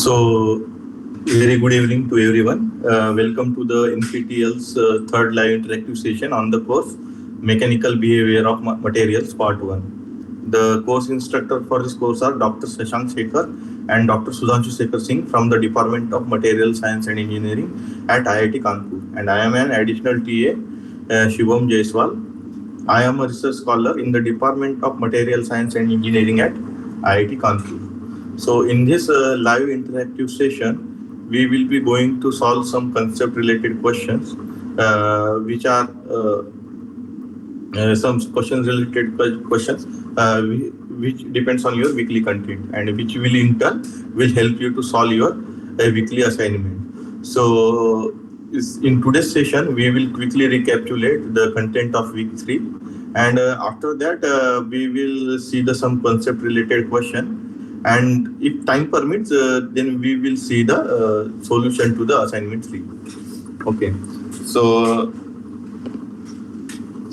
So, very good evening to everyone. Welcome to the NPTEL's third live interactive session on the course Mechanical Behavior of Materials Part 1. The course instructor for this course are Dr. Shashank Shekhar and Dr. Sudhanshu Shekhar Singh from the Department of Material Science and Engineering at IIT Kanpur. And I am an additional TA, Shubham Jaiswal. I am a research scholar in the Department of Material Science and Engineering at IIT Kanpur. So in this live interactive session, we will be going to solve some concept related questions, which are some questions related questions, which depends on your weekly content and which will in turn will help you to solve your weekly assignment. So in today's session, we will quickly recapitulate the content of week 3, and after that we will see the some concept related question, and if time permits, then we will see the solution to the assignment 3. Okay, so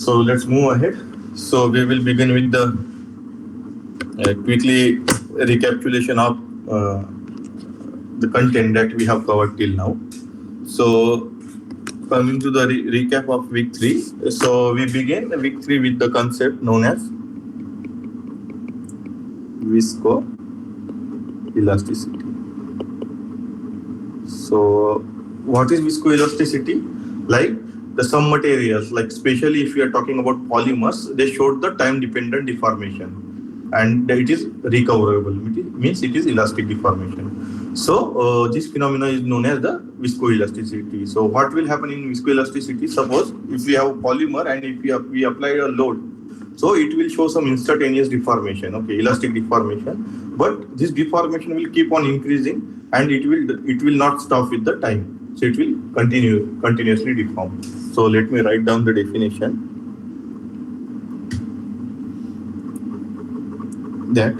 let's move ahead. So we will begin with the quickly recapitulation of the content that we have covered till now. So coming to the recap of week 3, so we begin week 3 with the concept known as viscoelasticity. So what is viscoelasticity? Like some materials, like especially if we are talking about polymers, they showed the time dependent deformation, and it is recoverable, means it is elastic deformation. So this phenomena is known as the viscoelasticity. So what will happen in viscoelasticity? Suppose if we have a polymer and if we apply a load, so it will show some instantaneous deformation, okay, elastic deformation. But this deformation will keep on increasing, and it will not stop with the time. So it will continuously deform. So let me write down the definition. That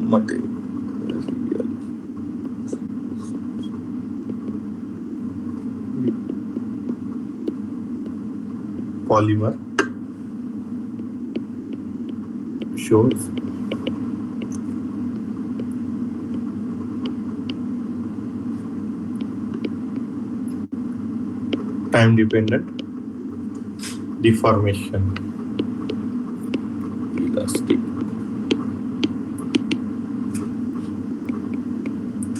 material polymer shows time dependent deformation, elastic,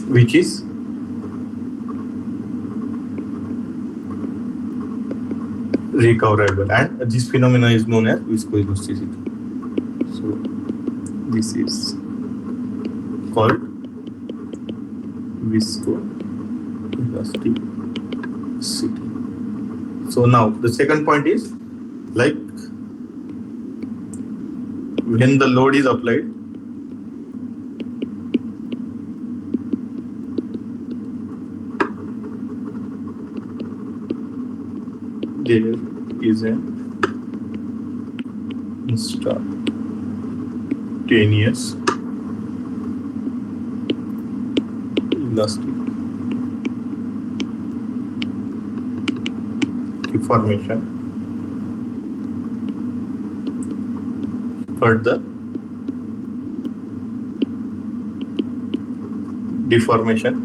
which is recoverable, and this phenomena is known as viscoelasticity. So this is called viscoelasticity. So now the second point is, like when the load is applied, there is an instantaneous elastic deformation. Further deformation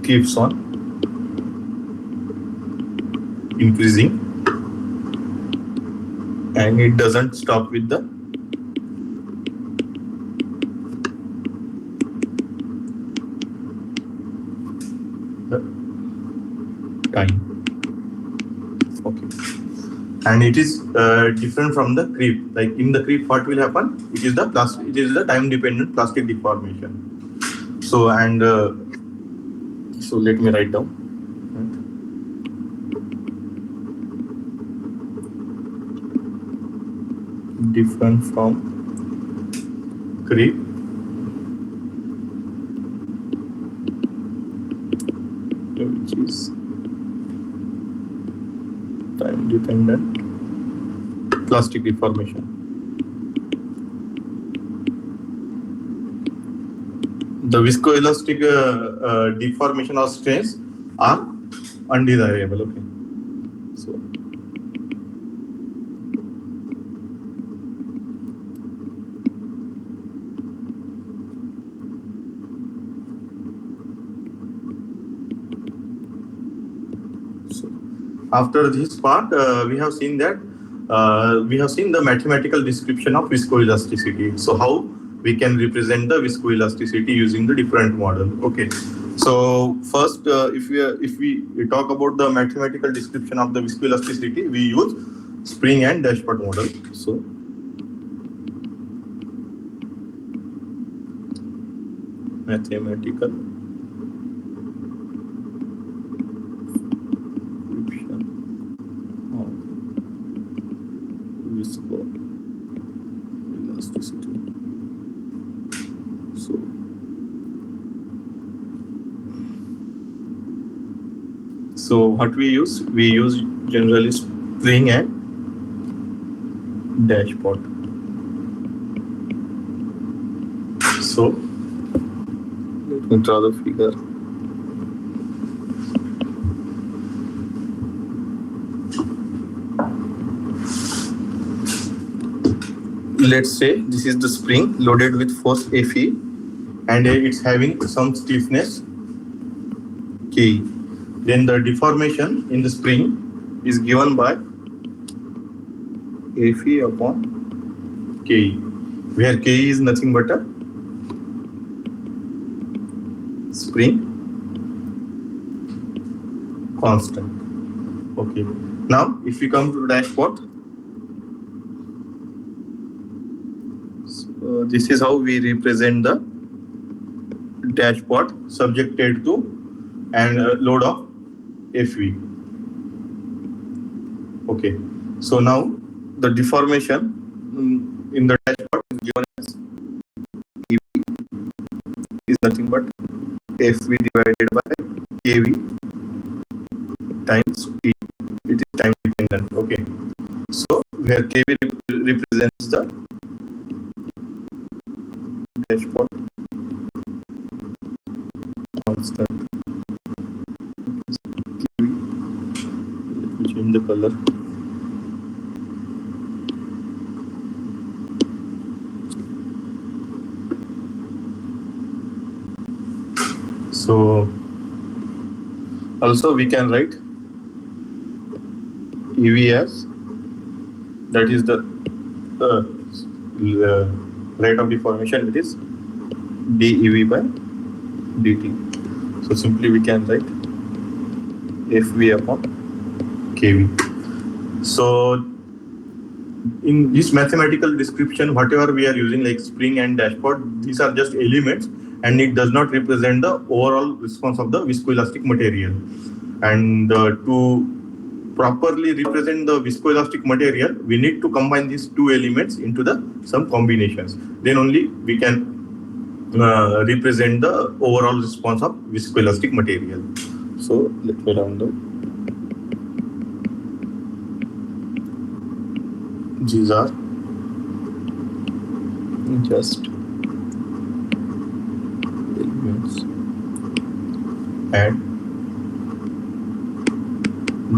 keeps on increasing, and it doesn't stop with the time. Okay, and it is different from the creep. Like in the creep, what will happen? It is the time dependent plastic deformation. So and so let me write down. Different from creep, which is time dependent plastic deformation. The viscoelastic deformation or strains are undesirable. Okay, so After this part, we have seen the mathematical description of viscoelasticity. So how we can represent the viscoelasticity using the different model. Okay. So first, if we talk about the mathematical description of the viscoelasticity, we use spring and dashpot model. So mathematical description of viscoelasticity. So what we use? We use generally spring and dashpot. So let me draw the figure. Let's say this is the spring loaded with force Fe and it's having some stiffness K. Then the deformation in the spring is given by Fe upon K, where K is nothing but a spring constant. Okay. Now, if we come to the dashpot, this is how we represent the dashpot subjected to and load of Fv. Okay. So now the deformation in the dashpot is given as Ev is nothing but Fv divided by Kv times T. It is time dependent. Okay. So where Kv represents the dashpot constant. Let me change the color. So also we can write Ev as, that is the rate of deformation, it is dEv by dt. So simply we can write Fv upon Kv. So in this mathematical description, whatever we are using like spring and dashpot, these are just elements and it does not represent the overall response of the viscoelastic material. And to properly represent the viscoelastic material, we need to combine these two elements into some combinations. Then only we can represent the overall response of viscoelastic material. So let me round down. These are just elements and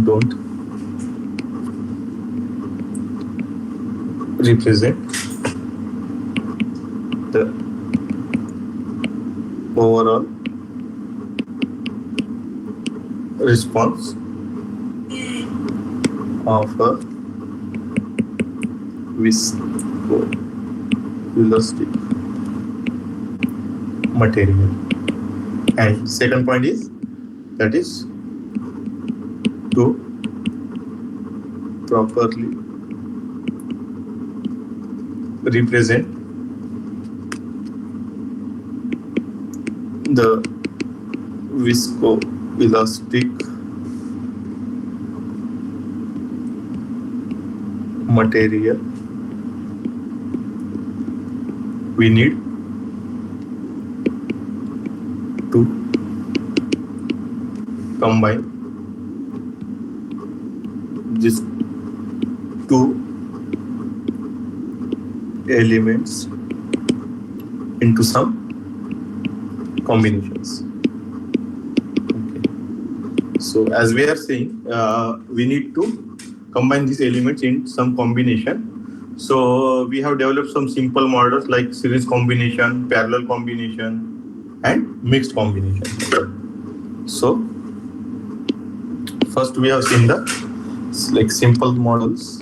don't represent the overall response of a viscoelastic material. And second point is, that is to properly represent the viscoelastic material, we need to combine these two elements into some combinations. Okay. So as we are saying, we need to combine these elements in some combination. So we have developed some simple models like series combination, parallel combination, and mixed combination. So first we have seen the like simple models.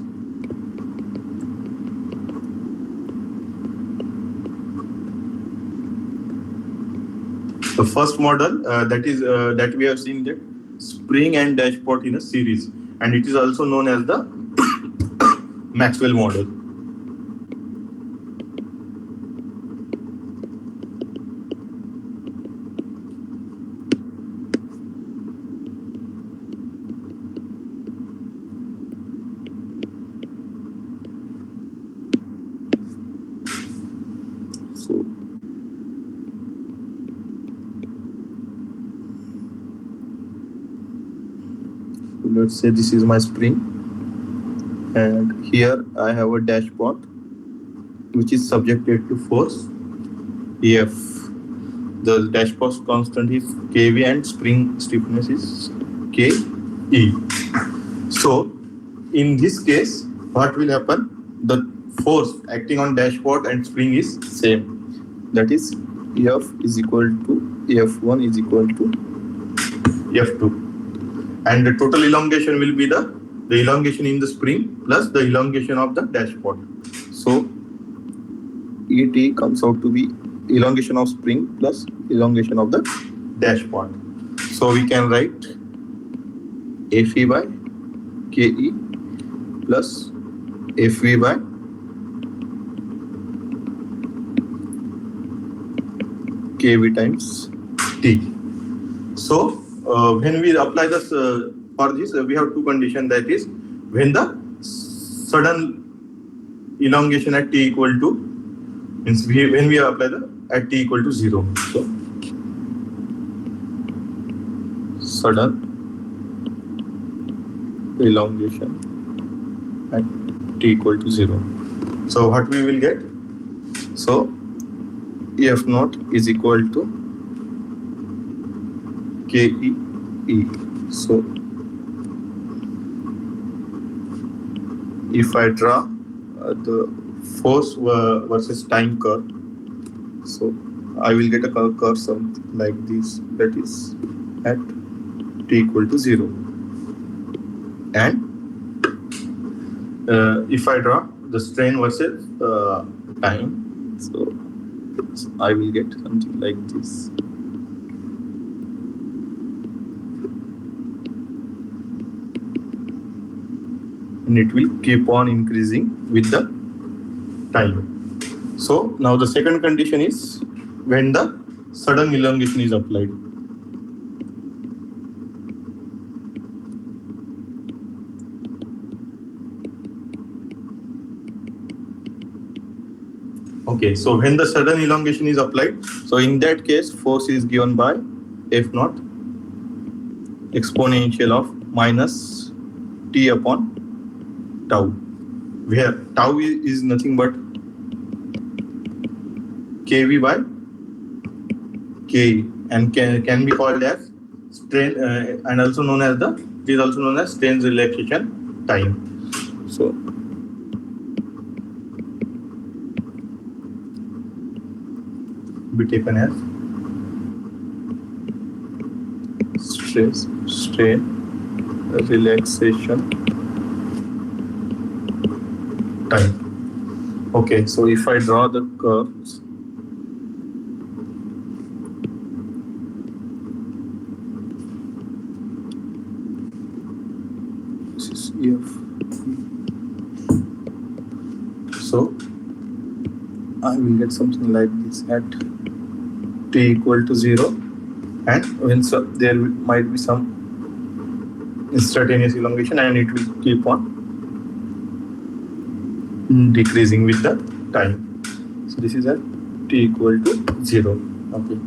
The first model that we have seen that spring and dashpot in a series, and it is also known as the Maxwell model. So let's say this is my spring, and here I have a dashpot which is subjected to force F. The dashpot constant is kV and spring stiffness is Ke. So in this case, what will happen? The force acting on dashpot and spring is same. That is F is equal to F1 is equal to F2. And the total elongation will be the elongation in the spring plus the elongation of the dashpot. So ET comes out to be elongation of spring plus elongation of the dashpot. So we can write FE by KE plus FV by KV times T. So when we apply this for this, we have two conditions. That is, when the sudden elongation at T equal to means when we apply the at T equal to 0. So sudden elongation at T equal to 0. So what we will get? So F naught is equal to KE. So if I draw the force versus time curve, so I will get a curve something like this, that is at T equal to 0. And if I draw the strain versus time, so I will get something like this. And it will keep on increasing with the time. So now the second condition is when the sudden elongation is applied. Okay, so when the sudden elongation is applied, so in that case, force is given by F naught exponential of minus T upon tau, where tau is nothing but KV by Ke, and can be called as strain and also known as it is also known as strain relaxation time. So be taken as strain relaxation time. Okay, so if I draw the curves, this is F. So I will get something like this at T equal to 0, and when there might be some instantaneous elongation, and it will keep on decreasing with the time. So this is at T equal to 0. Okay.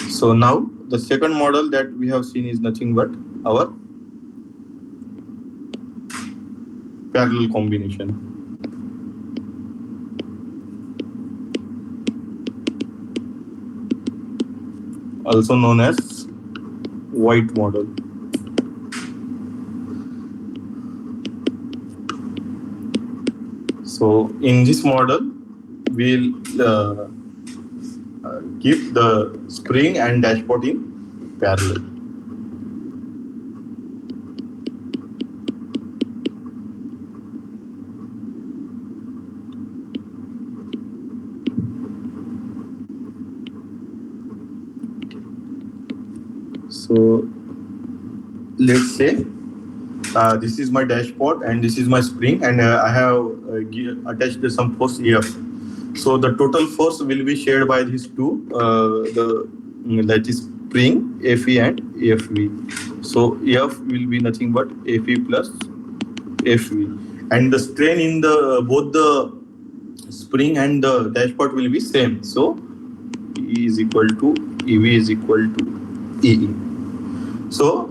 So now the second model that we have seen is nothing but our parallel combination. Also known as white model. So in this model, we'll keep the spring and dashpot in parallel. So let's say this is my dashboard and this is my spring, and I have attached some force EF. So the total force will be shared by these two, that is spring FE and FV. So F will be nothing but FE plus FV, and the strain in the both the spring and the dashpot will be same. So E is equal to EV is equal to EE. So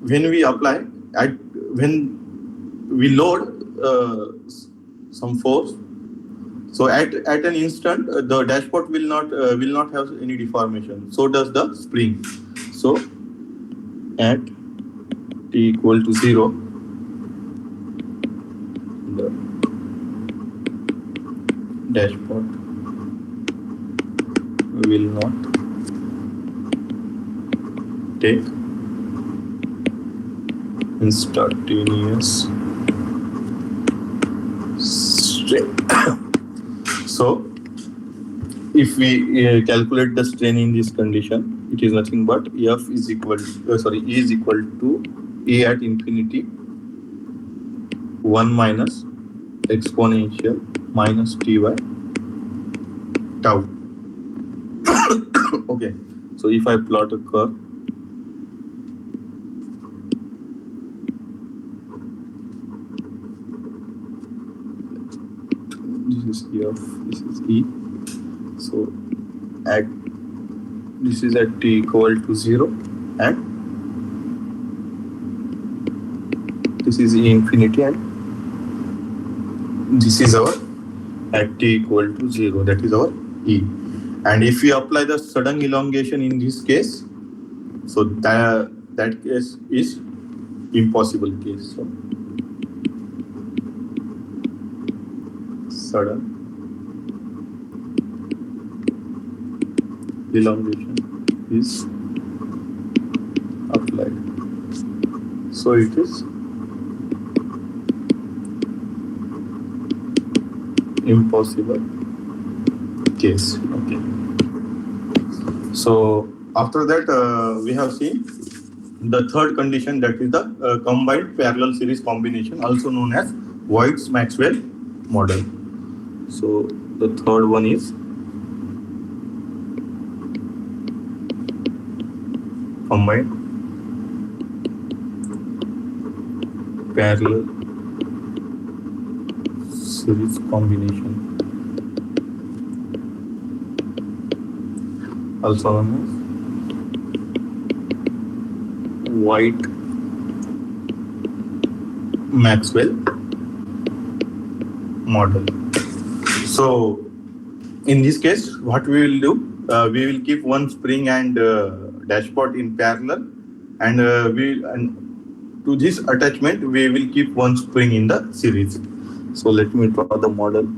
when we apply at when we load some force, so at an instant the dashpot will not have any deformation. So does the spring. So at t equal to 0, the dashpot will not take instantaneous strain. So if we calculate the strain in this condition, it is nothing but F is equal E is equal to E at infinity 1 minus exponential minus T by tau. Okay, so if I plot a curve, this is F, this is E. So at this is at t equal to 0, and this is E infinity, and this is our at t equal to 0, that is our E. And if we apply the sudden elongation in this case, so that case is impossible case. So sudden elongation is applied. So it is impossible case. Okay. So after that, we have seen the third condition, that is the combined parallel series combination, also known as Voigt-Maxwell model. So the third one is combined parallel series combination, also known as Voigt-Maxwell model. So in this case, what we will do, we will keep one spring and dashpot in parallel, and to this attachment we will keep one spring in the series. So let me draw the model.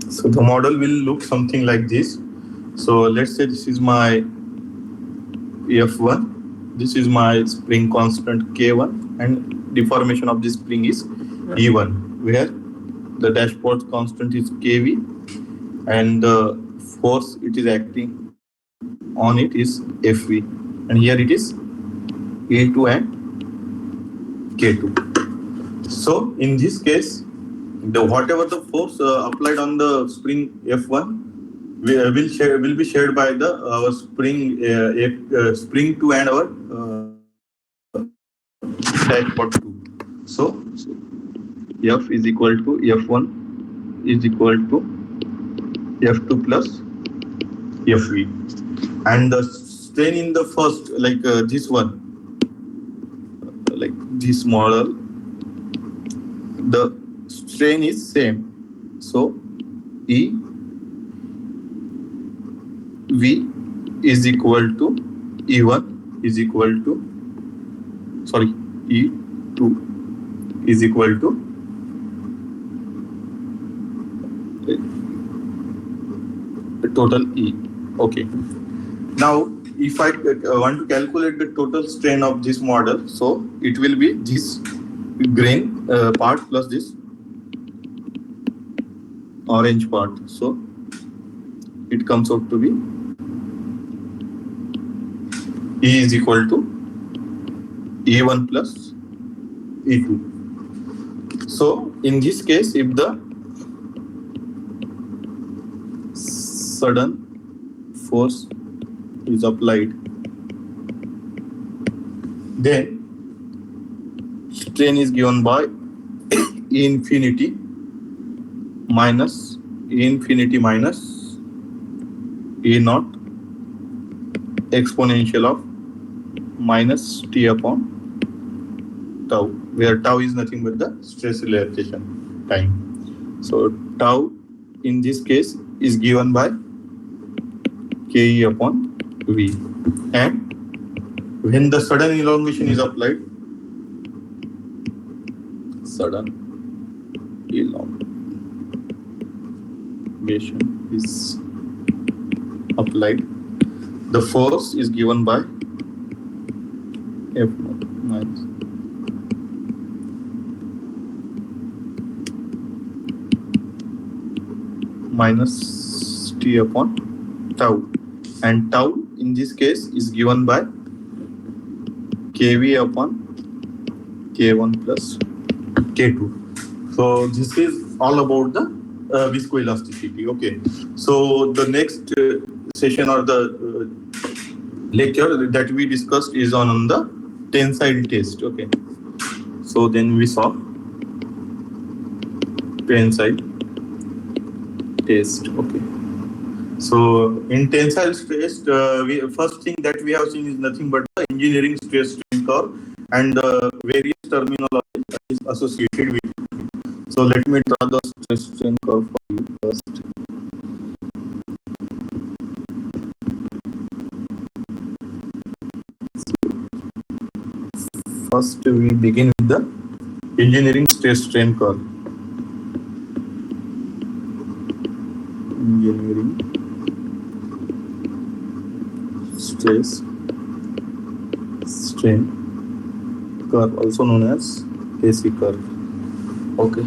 So the model will look something like this. So let's say this is my F1, this is my spring constant K1, and deformation of this spring is E1, where the dashpot constant is Kv, and the force it is acting on it is Fv, and here it is A2 and K2. So in this case, whatever the force applied on the spring F1 will be shared by the spring 2 and our dashpot 2. So F is equal to F1 is equal to F2 plus Fv, and the strain in the first, like this one, like this model, the strain is same. So E V is equal to E1 is equal to E2 is equal to total E. Okay. Now, if I want to calculate the total strain of this model, so it will be this green part plus this orange part. So it comes out to be E is equal to E1 plus E2. So in this case, if the sudden force is applied, then strain is given by E infinity minus E naught exponential of minus T upon tau, where tau is nothing but the stress relaxation time. So tau in this case is given by Ke upon V. And when the sudden elongation is applied, sudden elongation is applied, the force is given by F minus T upon tau, and tau in this case is given by Kv upon K1 plus K2. So this is all about the viscoelasticity. Okay. So the next session or the lecture that we discussed is on the tensile test. Okay. So then we saw tensile test. Okay. So in tensile stress, first thing that we have seen is nothing but the engineering stress strain curve and the various terminology that is associated with it. So let me draw the stress strain curve for you first. First, we begin with the engineering stress strain curve. Engineering stress strain curve, also known as AC curve. Okay.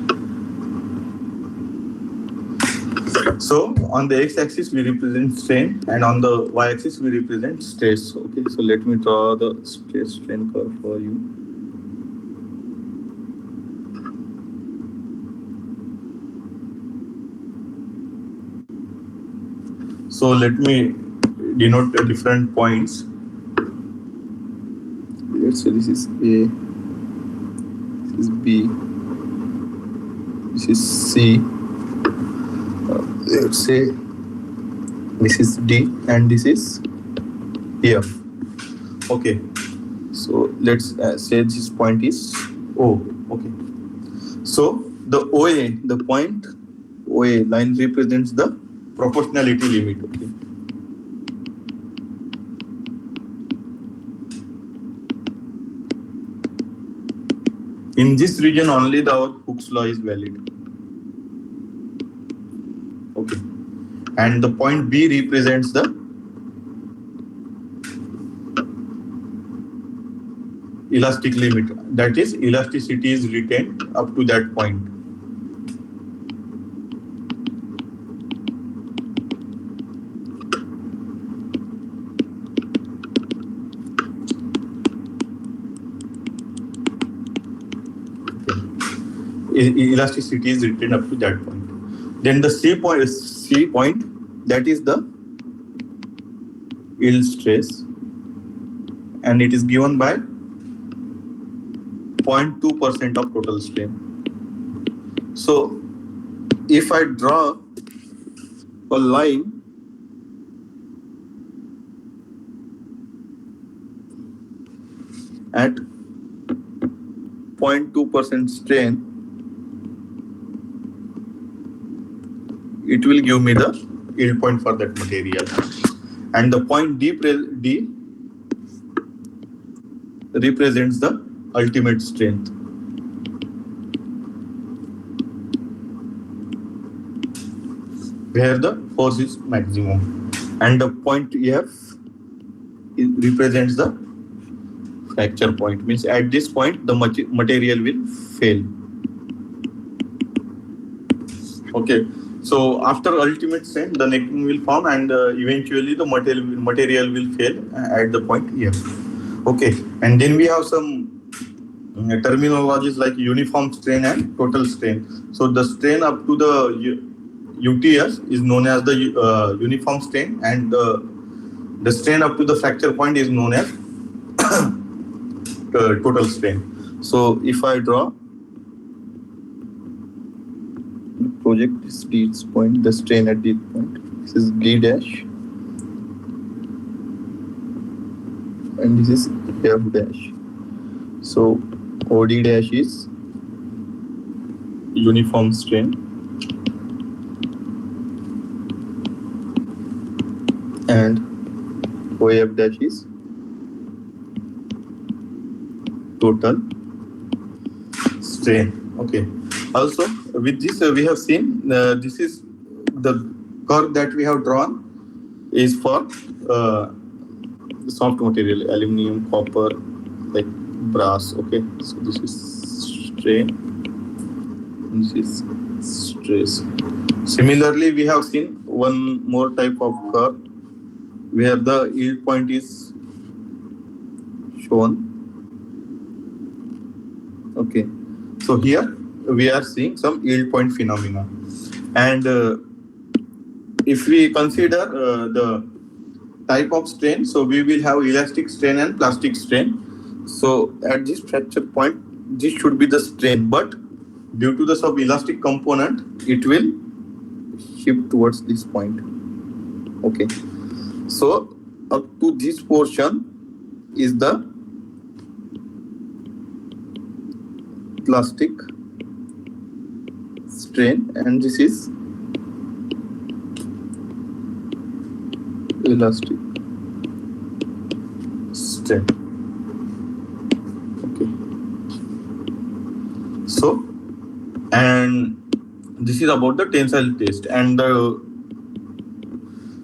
So on the x-axis we represent strain, and on the y-axis we represent stress. Okay. So let me draw the stress strain curve for you. So let me denote the different points. Let's say this is A, this is B, this is C. Let's say this is D and this is F. Okay. So let's say this point is O. Okay. So the OA, the point OA line represents the proportionality limit. Okay. In this region only the Hooke's law is valid. Okay. And the point B represents the elastic limit. That is, elasticity is retained up to that point. Elasticity is retained up to that point. Then the C point, that is the yield stress, and it is given by 0.2% of total strain. So if I draw a line at 0.2% strain, it will give me the yield point for that material. And the point D represents the ultimate strength. where the force is maximum, and the point F represents the fracture point. Means at this point the material will fail. Okay. So after ultimate strain, the necking will form, and eventually the material will fail at the point F. Okay. And then we have some terminologies like uniform strain and total strain. So the strain up to the UTS is known as the uniform strain, and the strain up to the fracture point is known as total strain. So if I draw the project is this point, the strain at this point, this is D dash, and this is F dash. So OD dash is uniform strain, and OF dash is total strain. Okay. Also, with this we have seen this is the curve that we have drawn is for soft material, aluminum, copper, like brass. Okay. So this is strain, this is stress. Similarly, we have seen one more type of curve where the yield point is shown. Okay. So here we are seeing some yield point phenomena, and if we consider the type of strain, so we will have elastic strain and plastic strain. So at this fracture point, this should be the strain, but due to the sub-elastic component, it will shift towards this point. Okay. So up to this portion is the plastic strain, and this is elastic strain. Okay. So, and this is about the tensile test, and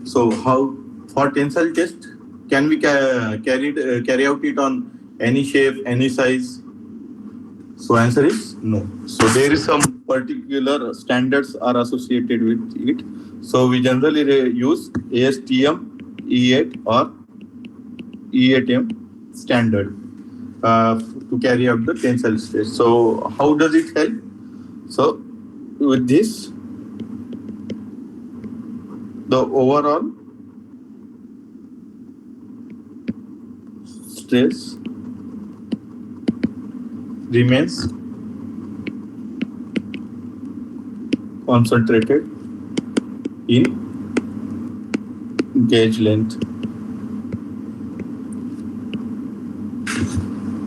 so how for tensile test can we carry out it on any shape, any size? So answer is no. So there is some particular standards are associated with it. So we generally use ASTM E8 or E8M standard to carry out the tensile stress. So how does it help? So with this, the overall stress remains concentrated in gauge length.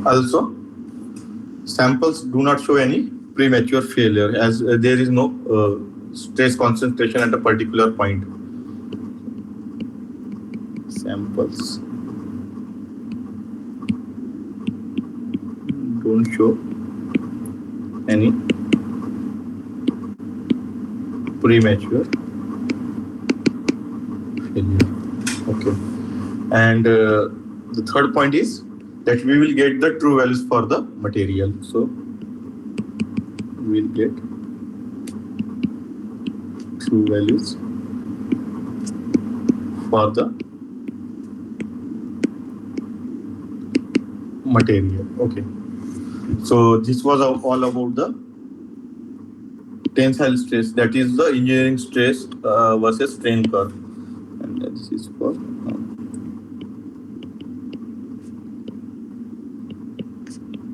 Also, samples do not show any premature failure, as there is no stress concentration at a particular point. Samples don't show any premature failure. Okay. And the third point is that we will get the true values for the material. So we will get true values for the material. Okay. So this was all about the tensile stress, that is the engineering stress versus strain curve, and this is for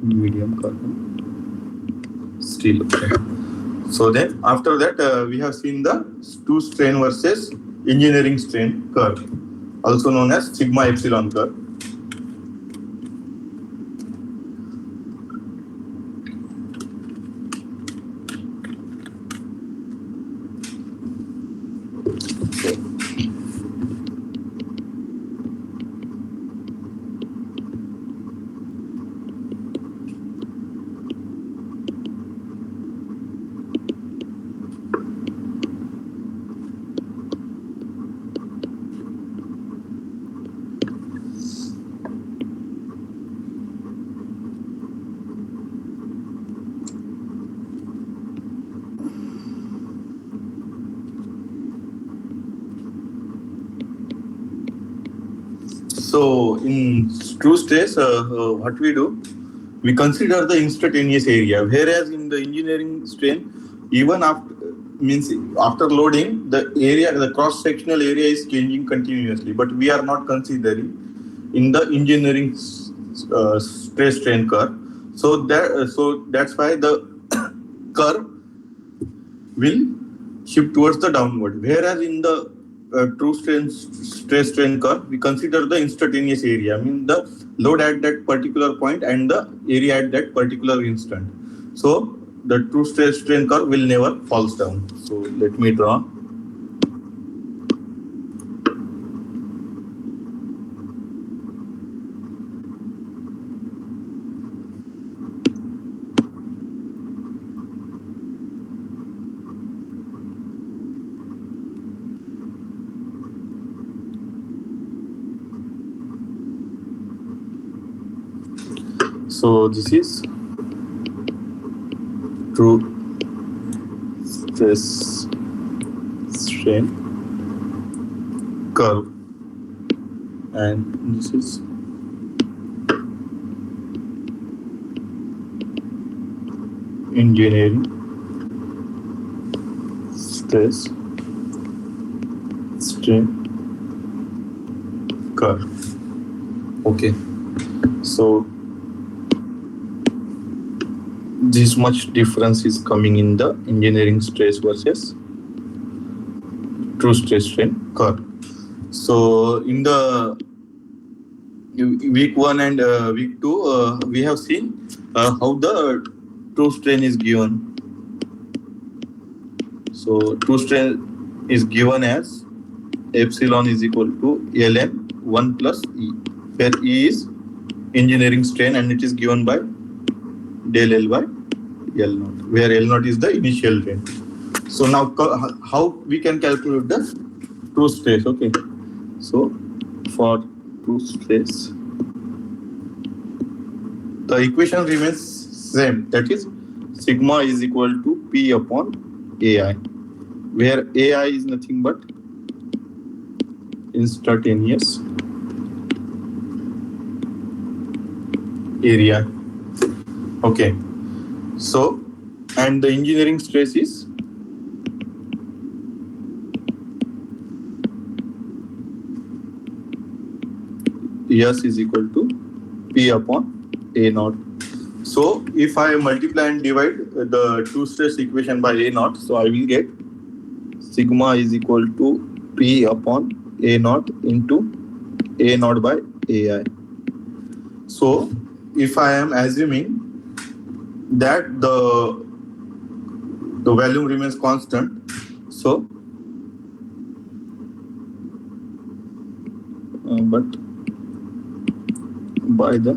medium carbon steel. Okay. So then after that we have seen the two strain versus engineering strain curve, also known as sigma epsilon curve. So in true stress, what we do, we consider the instantaneous area, whereas in the engineering strain, even after means after loading, the area, the cross sectional area is changing continuously, but we are not considering in the engineering stress strain curve. So that's why the curve will shift towards the downward. Whereas in the true stress strain curve, we consider the instantaneous area, I mean the load at that particular point and the area at that particular instant. So the true stress strain curve will never falls down. So let me draw. So this is true stress strain curve, and this is engineering stress strain curve. Okay, so this much difference is coming in the engineering stress versus true stress strain curve. So in the week 1 and week 2, we have seen how the true strain is given. So true strain is given as epsilon is equal to ln 1 plus E, where E is engineering strain and it is given by del L by L naught, where L naught is the initial strain. So now how we can calculate the true stress? Okay, so for true stress, the equation remains same, that is sigma is equal to P upon AI, where AI is nothing but instantaneous area. Okay, so and the engineering stress is S is equal to P upon A naught. So if I multiply and divide the true stress equation by A naught, so I will get sigma is equal to P upon A naught into A naught by AI. So if I am assuming that the volume remains constant, so but by the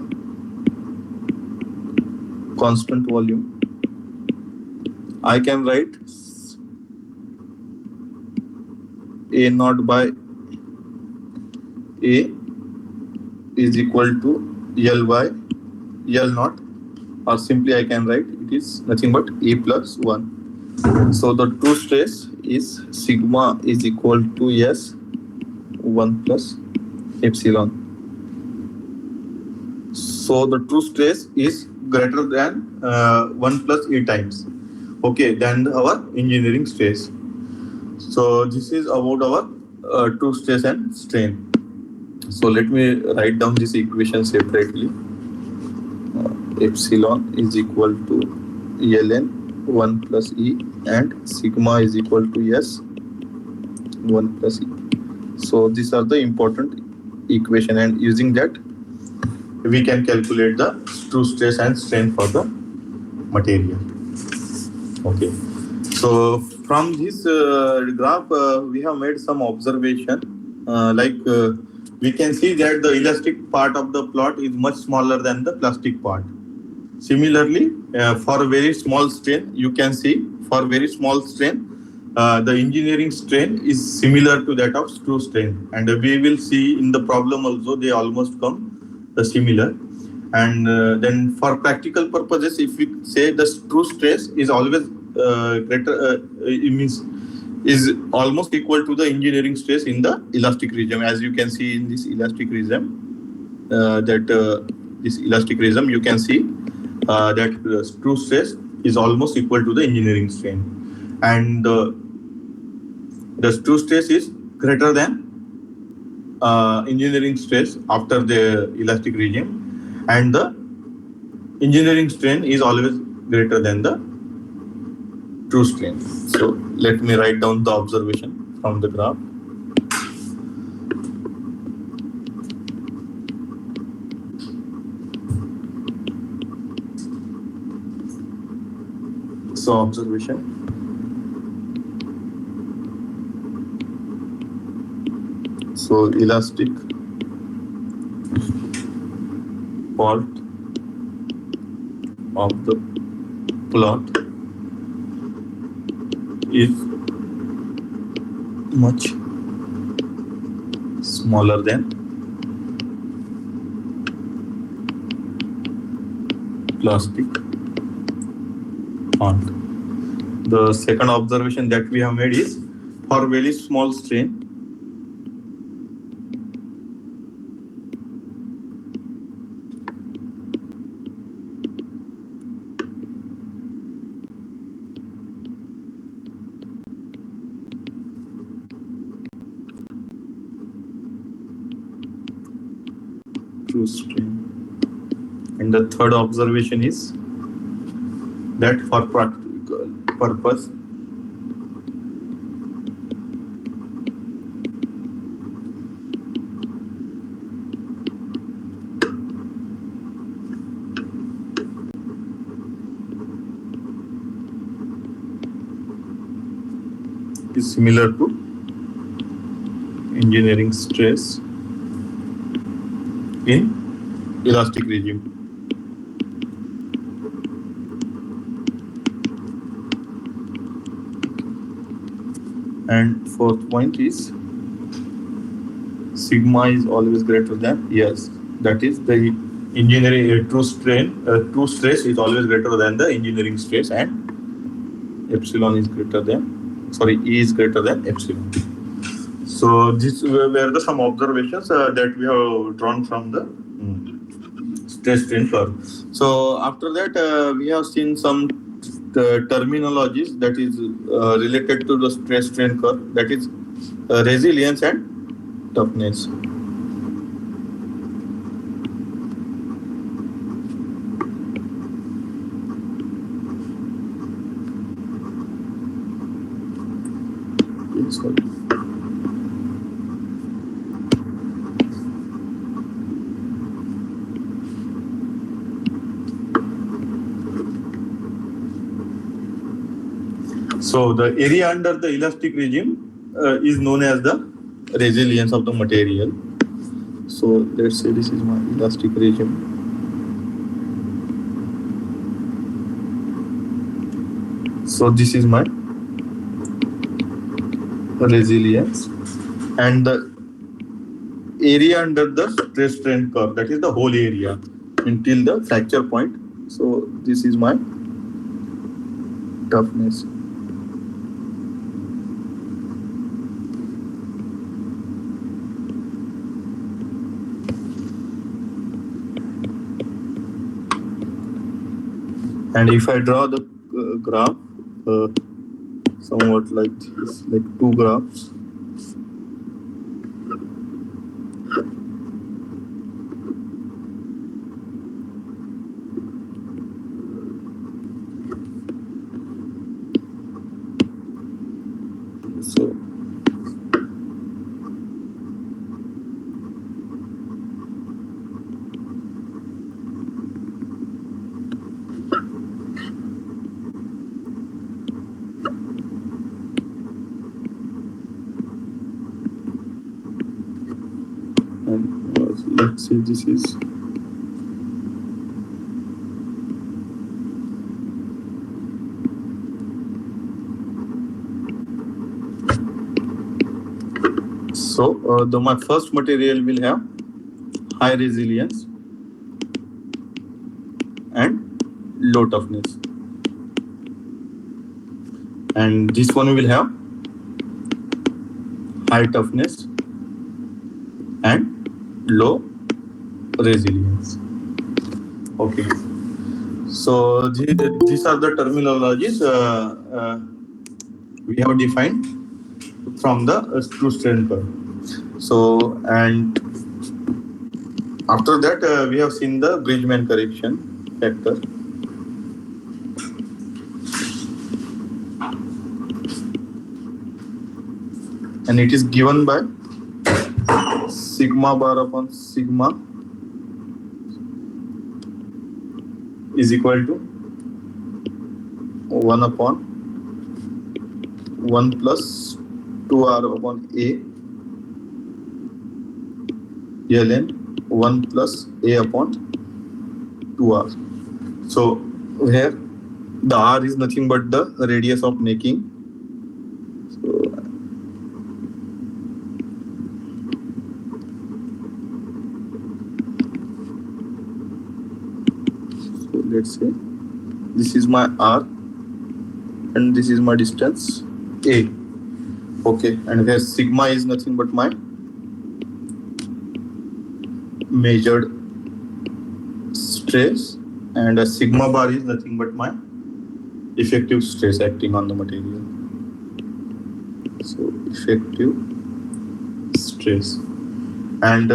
constant volume, I can write A naught by A is equal to L by L naught, or simply I can write it is nothing but A plus 1. So the true stress is sigma is equal to S 1 plus epsilon. So the true stress is greater than 1 plus E times, okay, than our engineering stress. So this is about our true stress and strain. So let me write down this equation separately. Epsilon is equal to ln 1 plus E and sigma is equal to S 1 plus E. So these are the important equation, and using that we can calculate the true stress and strain for the material. Okay. So from this graph, we have made some observation. We can see that the elastic part of the plot is much smaller than the plastic part. Similarly, for a very small strain, you can see for very small strain, the engineering strain is similar to that of true strain, and we will see in the problem also they almost come similar. And then for practical purposes, if we say the true stress is always greater, it means is almost equal to the engineering stress in the elastic regime. As you can see in this elastic regime, this elastic regime, you can see that the screw stress is almost equal to the engineering strain, and the screw stress is greater than engineering stress after the elastic regime, and the engineering strain is always greater than the true strain. So let me write down the observation from the graph. So observation. So elastic part of the plot is much smaller than plastic part. The second observation that we have made is for very small strain, true strain. And the third observation is that for practical purpose, is similar to engineering stress in elastic regime. And fourth point is sigma is always greater than, yes, that is the engineering true stress is always greater than the engineering stress, and epsilon is greater than, sorry, E is greater than epsilon. So these were the some observations that we have drawn from the stress strain curve. So after that, we have seen some terminologies that is related to the stress strain curve, that is resilience and toughness. Sorry. So the area under the elastic regime is known as the resilience of the material. So let's say this is my elastic regime. So this is my resilience, and the area under the stress strain curve, that is the whole area until the fracture point. So this is my toughness. And if I draw the graph somewhat like this, like two graphs. So let's say this is so my first material will have high resilience and low toughness, and this one will have high toughness, and low resilience. Okay. So these are the terminologies we have defined from the true strength curve. So, and after that, we have seen the Bridgman correction factor. And it is given by sigma bar upon sigma is equal to 1 upon 1 plus 2r upon a ln 1 plus a upon 2r. So here the r is nothing but the radius of making. So let's say this is my r and this is my distance a. Okay, and where sigma is nothing but my measured stress, and a sigma bar is nothing but my effective stress acting on the material. So effective stress, and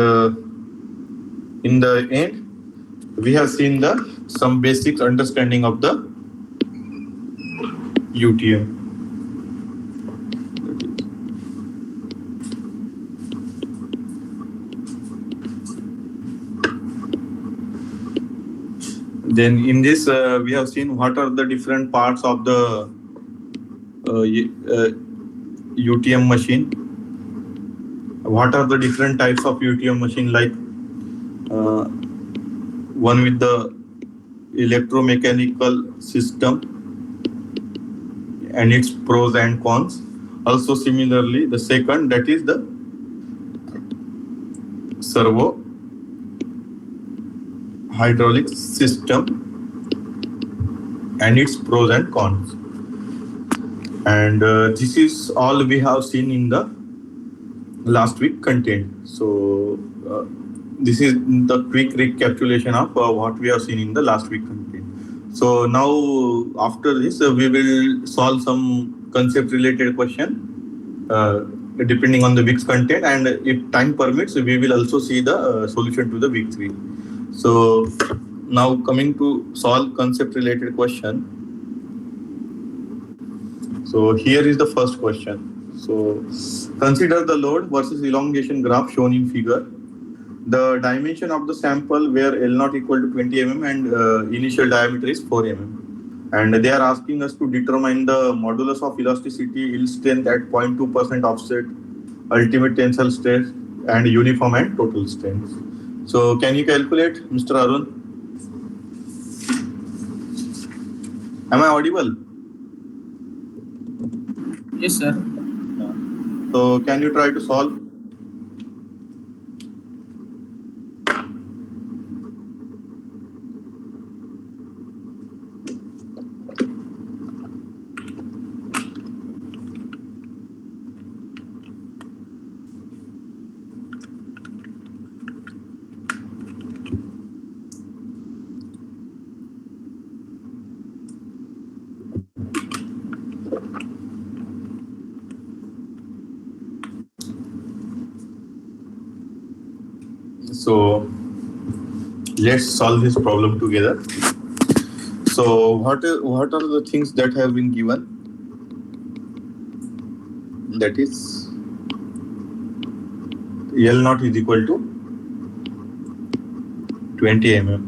in the end we have seen the some basic understanding of the UTM. Then in this we have seen what are the different parts of the UTM machine. What are the different types of UTM machine, like one with the electromechanical system and its pros and cons. Also similarly, the second, that is the servo hydraulic system and its pros and cons. And this is all we have seen in the last week content. So this is the quick recapitulation of what we have seen in the last week content. So now after this we will solve some concept related question depending on the week's content, and if time permits we will also see the solution to the week 3. So now coming to solve concept related question. So here is the first question. So consider the load versus elongation graph shown in figure. The dimension of the sample where L0 equal to 20 mm and initial diameter is 4 mm. And they are asking us to determine the modulus of elasticity, yield strength at 0.2% offset, ultimate tensile stress, and uniform and total strength. So can you calculate, Mr. Arun? Am I audible? Yes, sir. So can you try to solve? So let's solve this problem together. So what are the things that have been given? That is L0 is equal to 20 mm.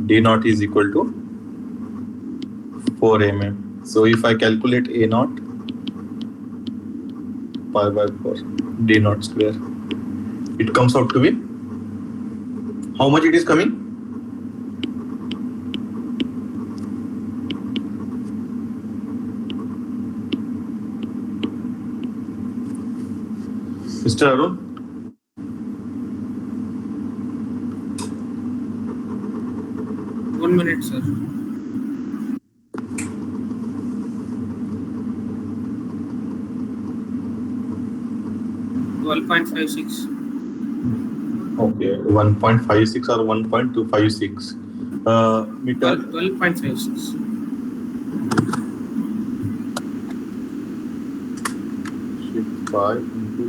D0 is equal to 4 mm. So if I calculate A0, pi by 4, D0 square, it comes out to be, how much it is coming? Mr. Arun? 1 minute, sir. 12.56. Okay, 1.56 or 1.256 meter. 12.56. Shift 5 into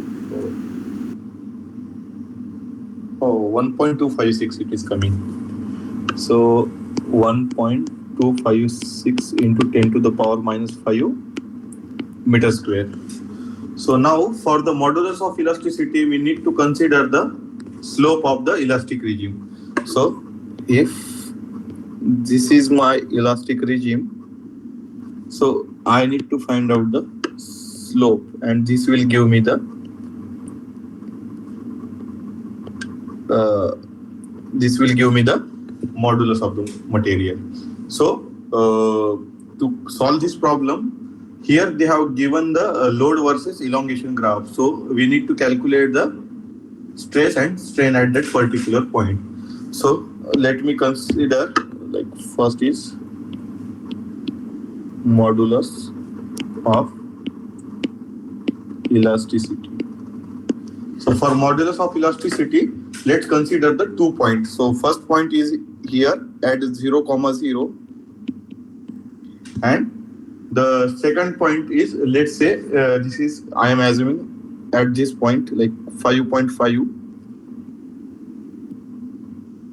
4. Oh, 1.256 it is coming. So 1.256 into 10 to the power minus 5 meter square. So now for the modulus of elasticity, we need to consider the slope of the elastic regime. So if this is my elastic regime, so I need to find out the slope, and this will give me the modulus of the material. So to solve this problem, here they have given the load versus elongation graph. So we need to calculate the stress and strain at that particular point. So let me consider, like, first is modulus of elasticity. So for modulus of elasticity, let's consider the 2 points. So first point is here at 0, 0, and the second point is, let's say this is, I am assuming at this point like 5.5.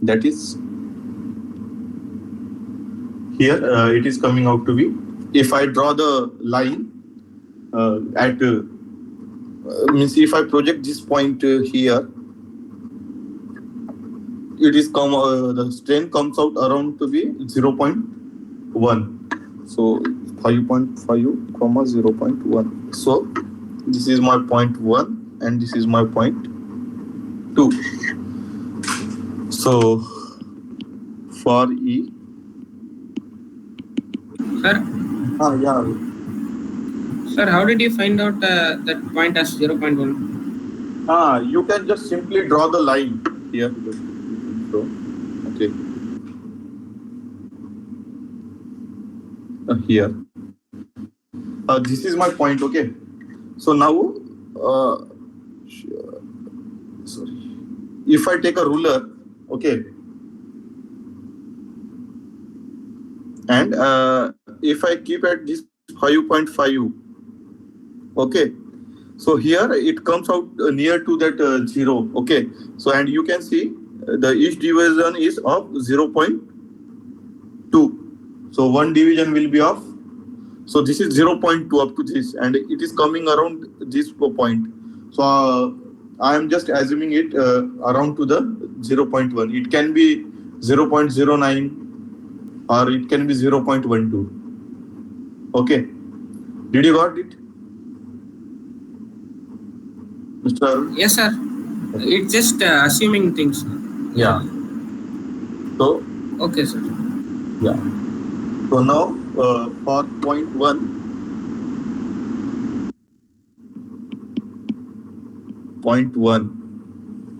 That is here it is coming out to be, if I draw the line at means if I project this point here, it is the strain comes out around to be 0.1. So 5.5 comma 0.1. So this is my point 1 and this is my point 2. So for E, Sir, yeah. sir, how did you find out that point as 0.1? You can just simply draw the line here. So, okay. Here. This is my point, okay. So now, sorry. If I take a ruler, okay, and if I keep at this 5.5, okay, so here it comes out near to that 0, okay. So, and you can see the each division is of 0.2. So one division will be of, so this is 0.2 up to this, and it is coming around this point. So I am just assuming it around to the 0.1. It can be 0.09 or it can be 0.12. Okay. Did you got it, Mr. Arun? Yes, sir. It's just assuming things. Yeah. So, Okay, sir. yeah. So now for point 1,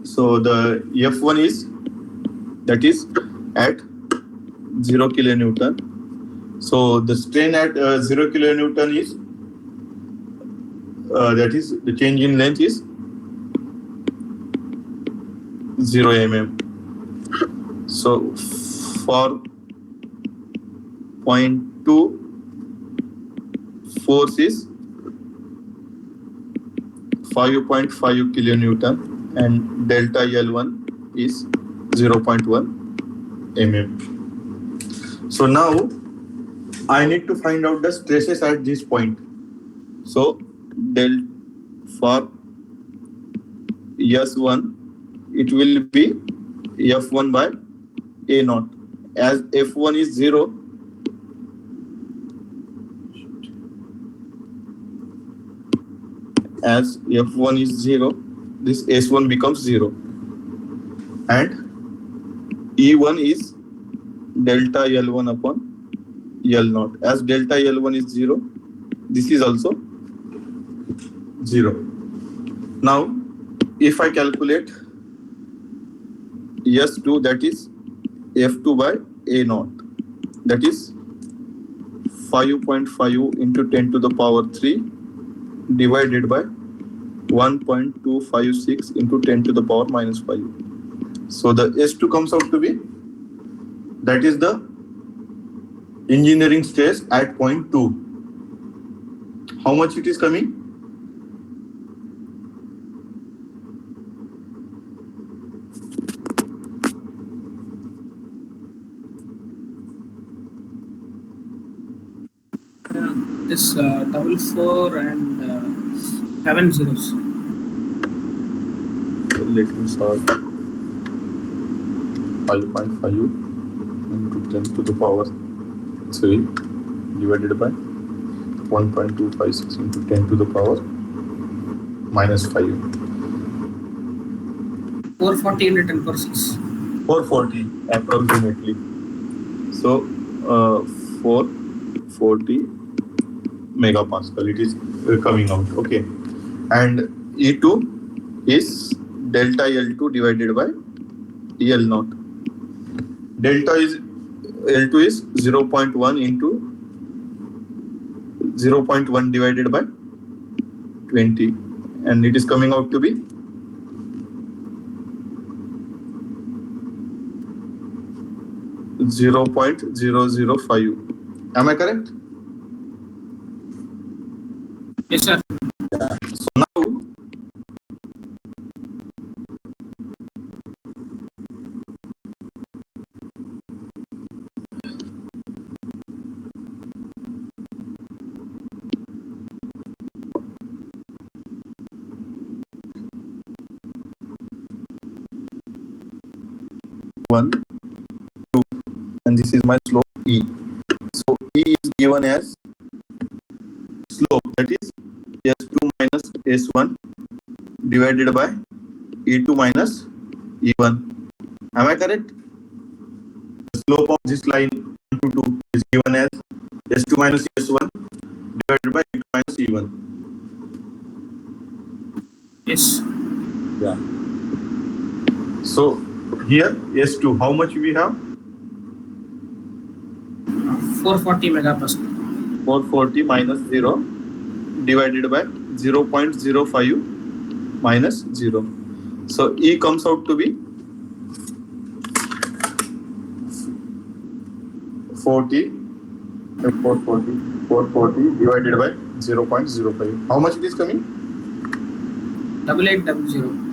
so the F1 is, that is at 0 kilonewton. So the strain at 0 kilonewton is, that is the change in length is 0 mm. So for point 2, force is 5.5 kilonewton and delta L1 is 0.1 mm. So now I need to find out the stresses at this point. So del for S1, it will be F1 by A naught. As F1 is 0, as F1 is 0, this S1 becomes 0. And E1 is delta L1 upon L naught. As delta L1 is 0, this is also 0. Now, if I calculate S2, that is F2 by A naught, that is 5.5 into 10 to the power 3 divided by 1.256 into 10 to the power minus 5. So the S2 comes out to be, that is the engineering stress at point 2. How much it is coming? This double four and 7 zeros. Let me solve 5.5 into 10 to the power 3 divided by 1.256 into 10 to the power minus 5. 440 into 10 power 6. 440 approximately. So 440 megapascal it is coming out. Okay. And E2 is delta L2 divided by L naught. Delta is L2 is 0.1 into 0.1 divided by 20, and it is coming out to be 0.005. Am I correct? Yes, sir. So now one, two, and this is my slope E. So E is given as slope, that is S2 minus S1 divided by E2 minus E1. Am I correct? The slope of this line 1 to 2 is given as S2 minus S1 divided by E2 minus E1. Yes. Yeah. So here S2, how much we have? 440 megapascal. 440 minus 0 divided by 0.05 minus 0. So E comes out to be 440 divided by 0.05. How much it is coming? 8800.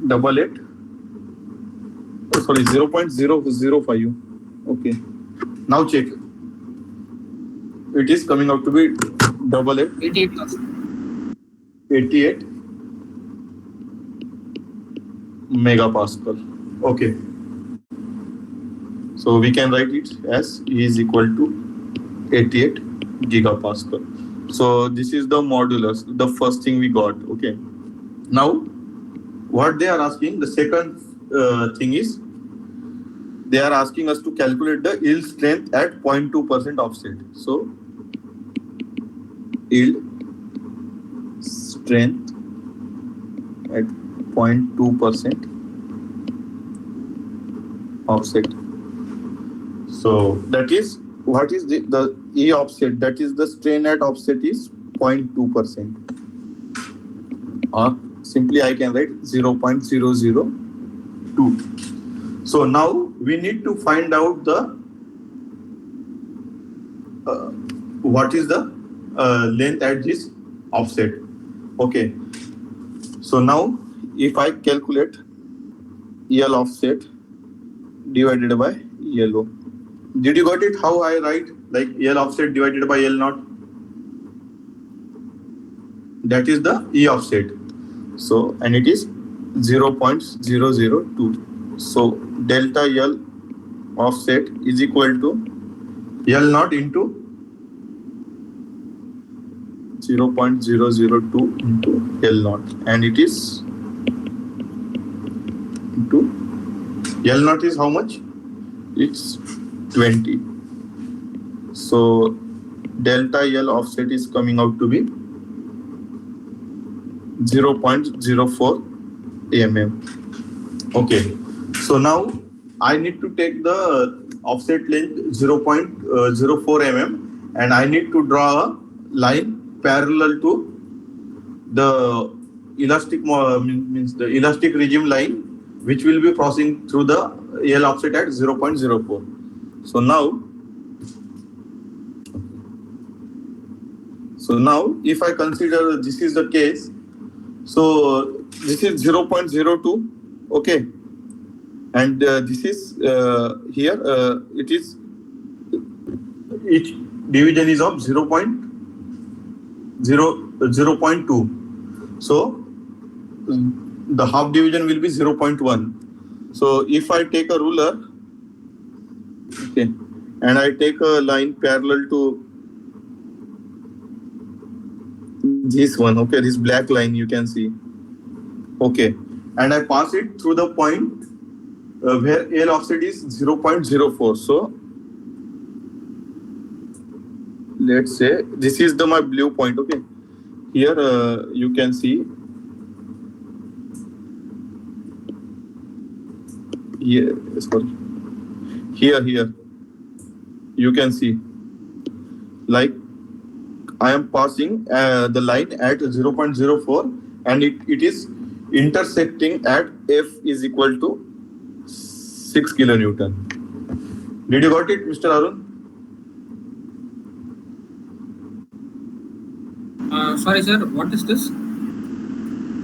Double it. Oh, sorry, 0.005. Okay. Now check. It is coming out to be double it. 88,000. 88 megapascal. Okay. So we can write it as E is equal to 88 gigapascal. So this is the modulus, the first thing we got. Okay. Now, what they are asking, the second thing is, they are asking us to calculate the yield strength at 0.2% offset. So, yield strength at 0.2% offset. So that is, what is the E offset? That is the strain at offset is 0.2%. Or simply I can write 0.002. So now we need to find out the what is the length at this offset. Okay. So now if I calculate L offset divided by LO. Did you got it? How I write like L offset divided by L naught? That is the E offset. So, and it is 0.002. So delta L offset is equal to L naught into 0.002 into L naught, and it is into L naught is how much? It's 20. So delta L offset is coming out to be 0.04 mm. Okay. So now I need to take the offset length 0.04 mm, and I need to draw a line parallel to the means the elastic regime line, which will be crossing through the L offset at 0.04. So now if I consider this is the case, so this is 0.02, okay, and this is here it is each division is of 0.2. So the half division will be 0.1. So if I take a ruler, okay, and I take a line parallel to this one, okay, this black line you can see, okay, and I pass it through the point where L offset is 0.04. So let's say this is the my blue point, okay. Here you can see here, sorry, here you can see like I am passing the line at 0.04 and it is intersecting at F is equal to 6 kilonewton. Did you got it, Mr. Arun? Sorry, sir. What is this?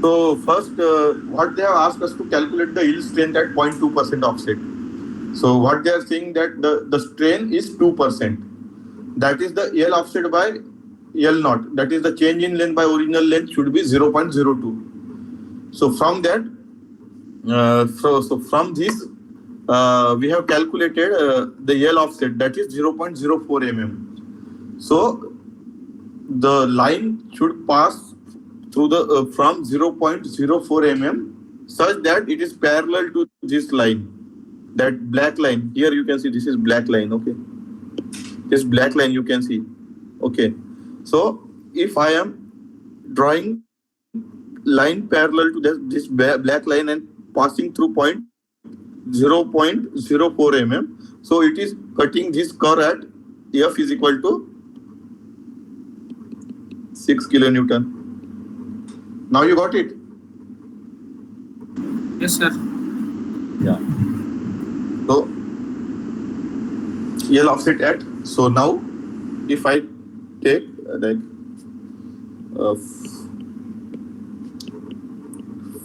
So first, what they have asked us to calculate the yield strength at 0.2% offset. So what they are saying that the strain is 2%. That is the L offset by L naught. That is the change in length by original length should be 0.02. So from that, so from this, we have calculated the L offset, that is 0.04 mm. So the line should pass through the from 0.04 mm such that it is parallel to this line, that black line. Here you can see this is black line, okay. This black line you can see, okay. So if I am drawing line parallel to this black line and passing through point 0.04 mm, so it is cutting this curve at F is equal to 6 kilonewton. Now you got it? Yes, sir. Yeah. So L offset at, so now if I take like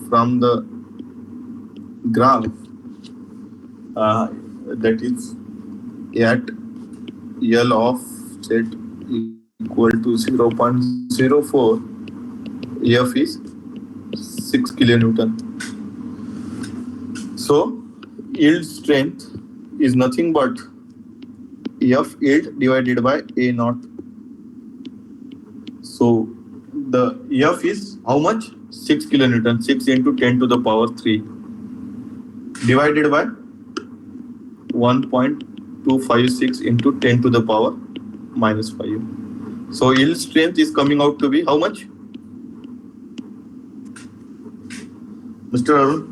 from the graph that is at L offset equal to 0.04, F is 6 kilonewton. So yield strength is nothing but F yield divided by A naught. So the F is how much? 6 kilonewton, 6 into 10 to the power 3 divided by 1.256 into 10 to the power minus 5. So yield strength is coming out to be how much? Mr. Arun?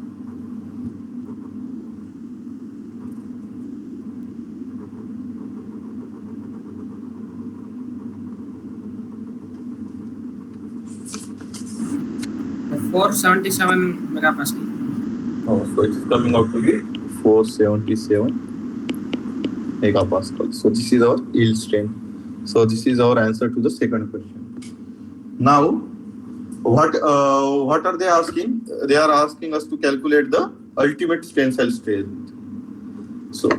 The 477 megapascal. Oh, so it is coming out to be 477 megapascal. So this is our yield strength. So this is our answer to the second question. Now, what are they asking? They are asking us to calculate the ultimate tensile strength. So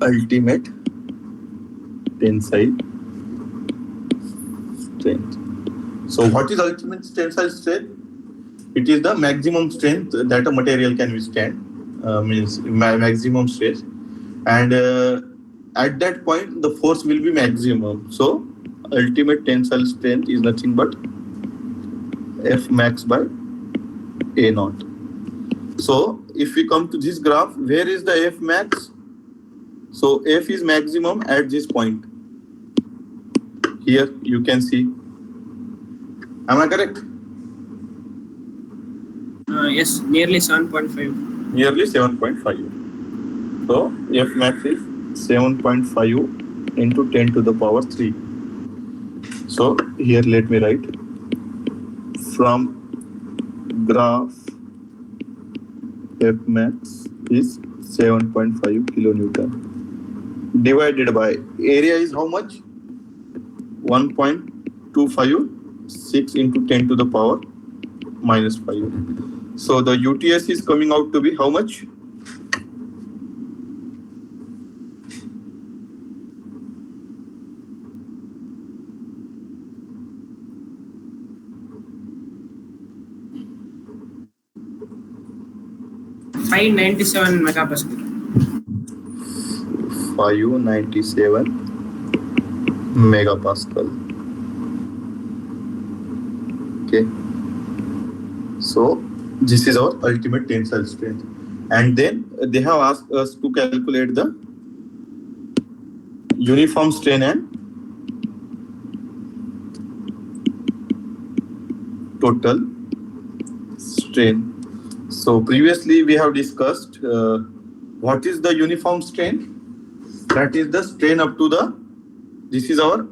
ultimate tensile strength. So what is ultimate tensile strength? It is the maximum strength that a material can withstand, means maximum stress, and at that point the force will be maximum. So ultimate tensile strength is nothing but F max by A naught. So if we come to this graph, where is the F max? So F is maximum at this point. Here you can see. Am I correct? Yes, nearly 7.5. Nearly 7.5. So F max is 7.5 into 10 to the power 3. So here let me write from graph F max is 7.5 kilonewton divided by area is how much? 1.256 into 10 to the power minus 5. So the UTS is coming out to be how much? 597 megapascal. 597 megapascal. Okay. So this is our ultimate tensile strength. And then they have asked us to calculate the uniform strain and total strain. So previously we have discussed what is the uniform strain? That is the strain up to the, this is our,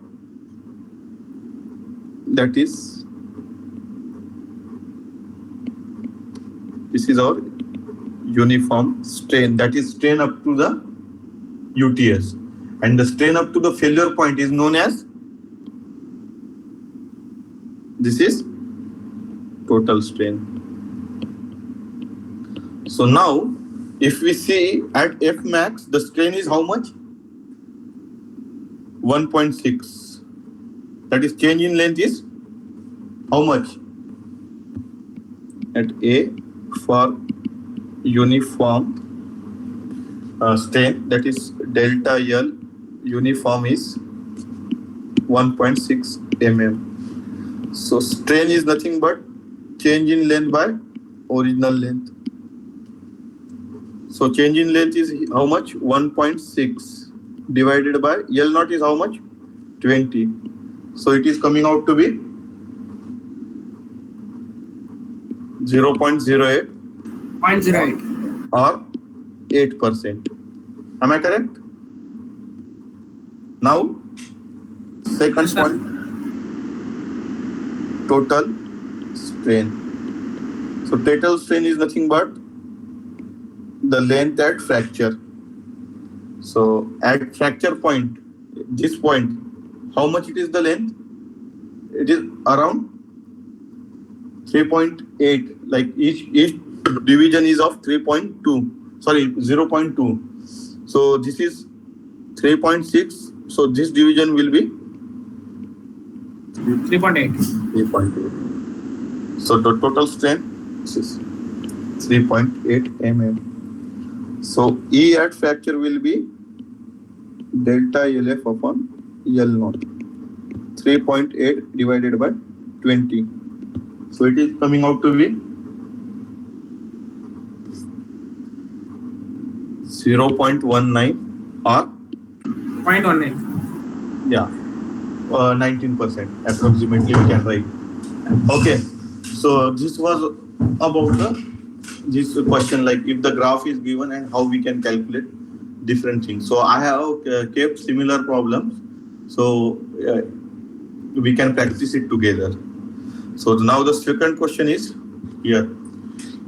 that is, this is our uniform strain, that is strain up to the UTS. And the strain up to the failure point is known as, this is total strain. So now, if we see at F max, the strain is how much? 1.6. That is change in length is how much? At A for uniform strain, that is delta L uniform is 1.6 mm. So strain is nothing but change in length by original length. So change in length is how much? 1.6 divided by L naught is how much? 20. So it is coming out to be 0.08 0.08 or 8%. Am I correct? Now, second Yes, sir. point, total strain. So total strain is nothing but the length at fracture. So at fracture point, this point, how much it is the length? It is around 3.8. Like each division is of 3.2. Sorry, 0.2. So this is 3.6. So this division will be 3.8. 3.8. So the total strain is 3.8 mm. So E at fracture will be delta LF upon L naught. 3.8 divided by 20. So it is coming out to be 0.19 or 0.19. yeah, 19% approximately we can write. Okay, so this was about this question, like if the graph is given and how we can calculate different things. So I have kept similar problems, so we can practice it together. So now the second question is here.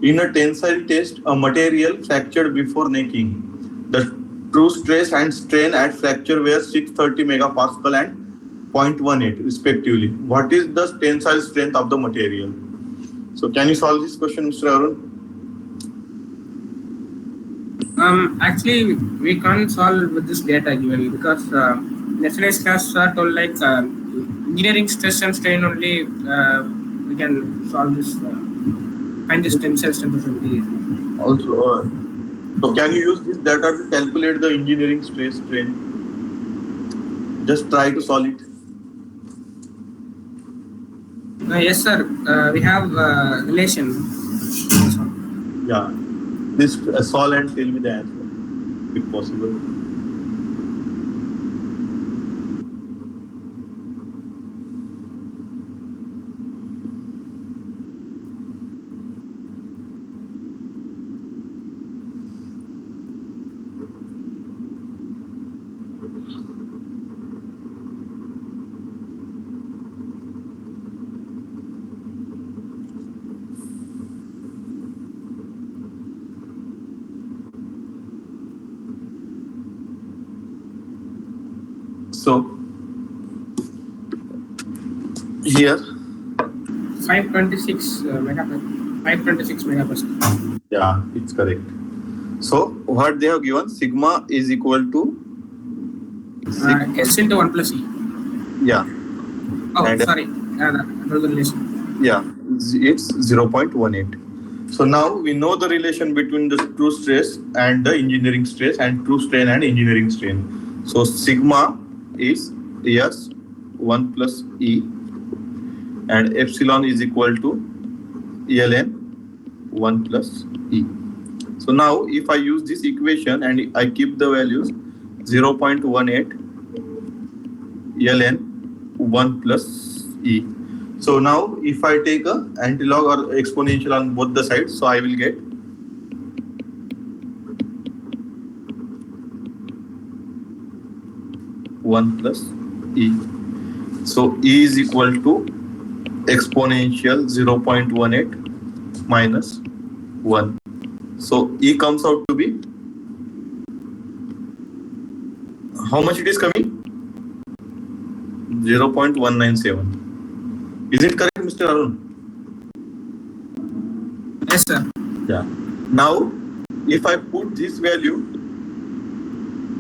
In a tensile test, a material fractured before necking. The true stress and strain at fracture were 630 megapascal and 0.18 respectively. What is the tensile strength of the material? So can you solve this question, Mr. Arun? Actually, we can't solve with this data given because yesterday's class told like engineering stress and strain only we can solve this, find this tensile strength of material. Also, so can you use this data to calculate the engineering stress strain? Just try to solve it. Yes, sir. We have relation. Yeah. Please solve and tell me the answer, if possible. So here, 526 megapascal. 526 megapascal. yeah, it's correct. So what they have given, sigma is equal to S into 1 plus E. yeah, Oh, and sorry. That was the relation. yeah, it's 0.18. So now we know the relation between the true stress and the engineering stress and true strain and engineering strain. So sigma is S 1 plus E and epsilon is equal to ln 1 plus E. So now if I use this equation and I keep the values 0.18 ln 1 plus E. So now if I take a antilog or exponential on both the sides, so I will get 1 plus E. So E is equal to exponential 0.18 minus 1. So E comes out to be, how much it is coming? 0.197. Is it correct, Mr. Arun? Yes, sir. Yeah. Now, if I put this value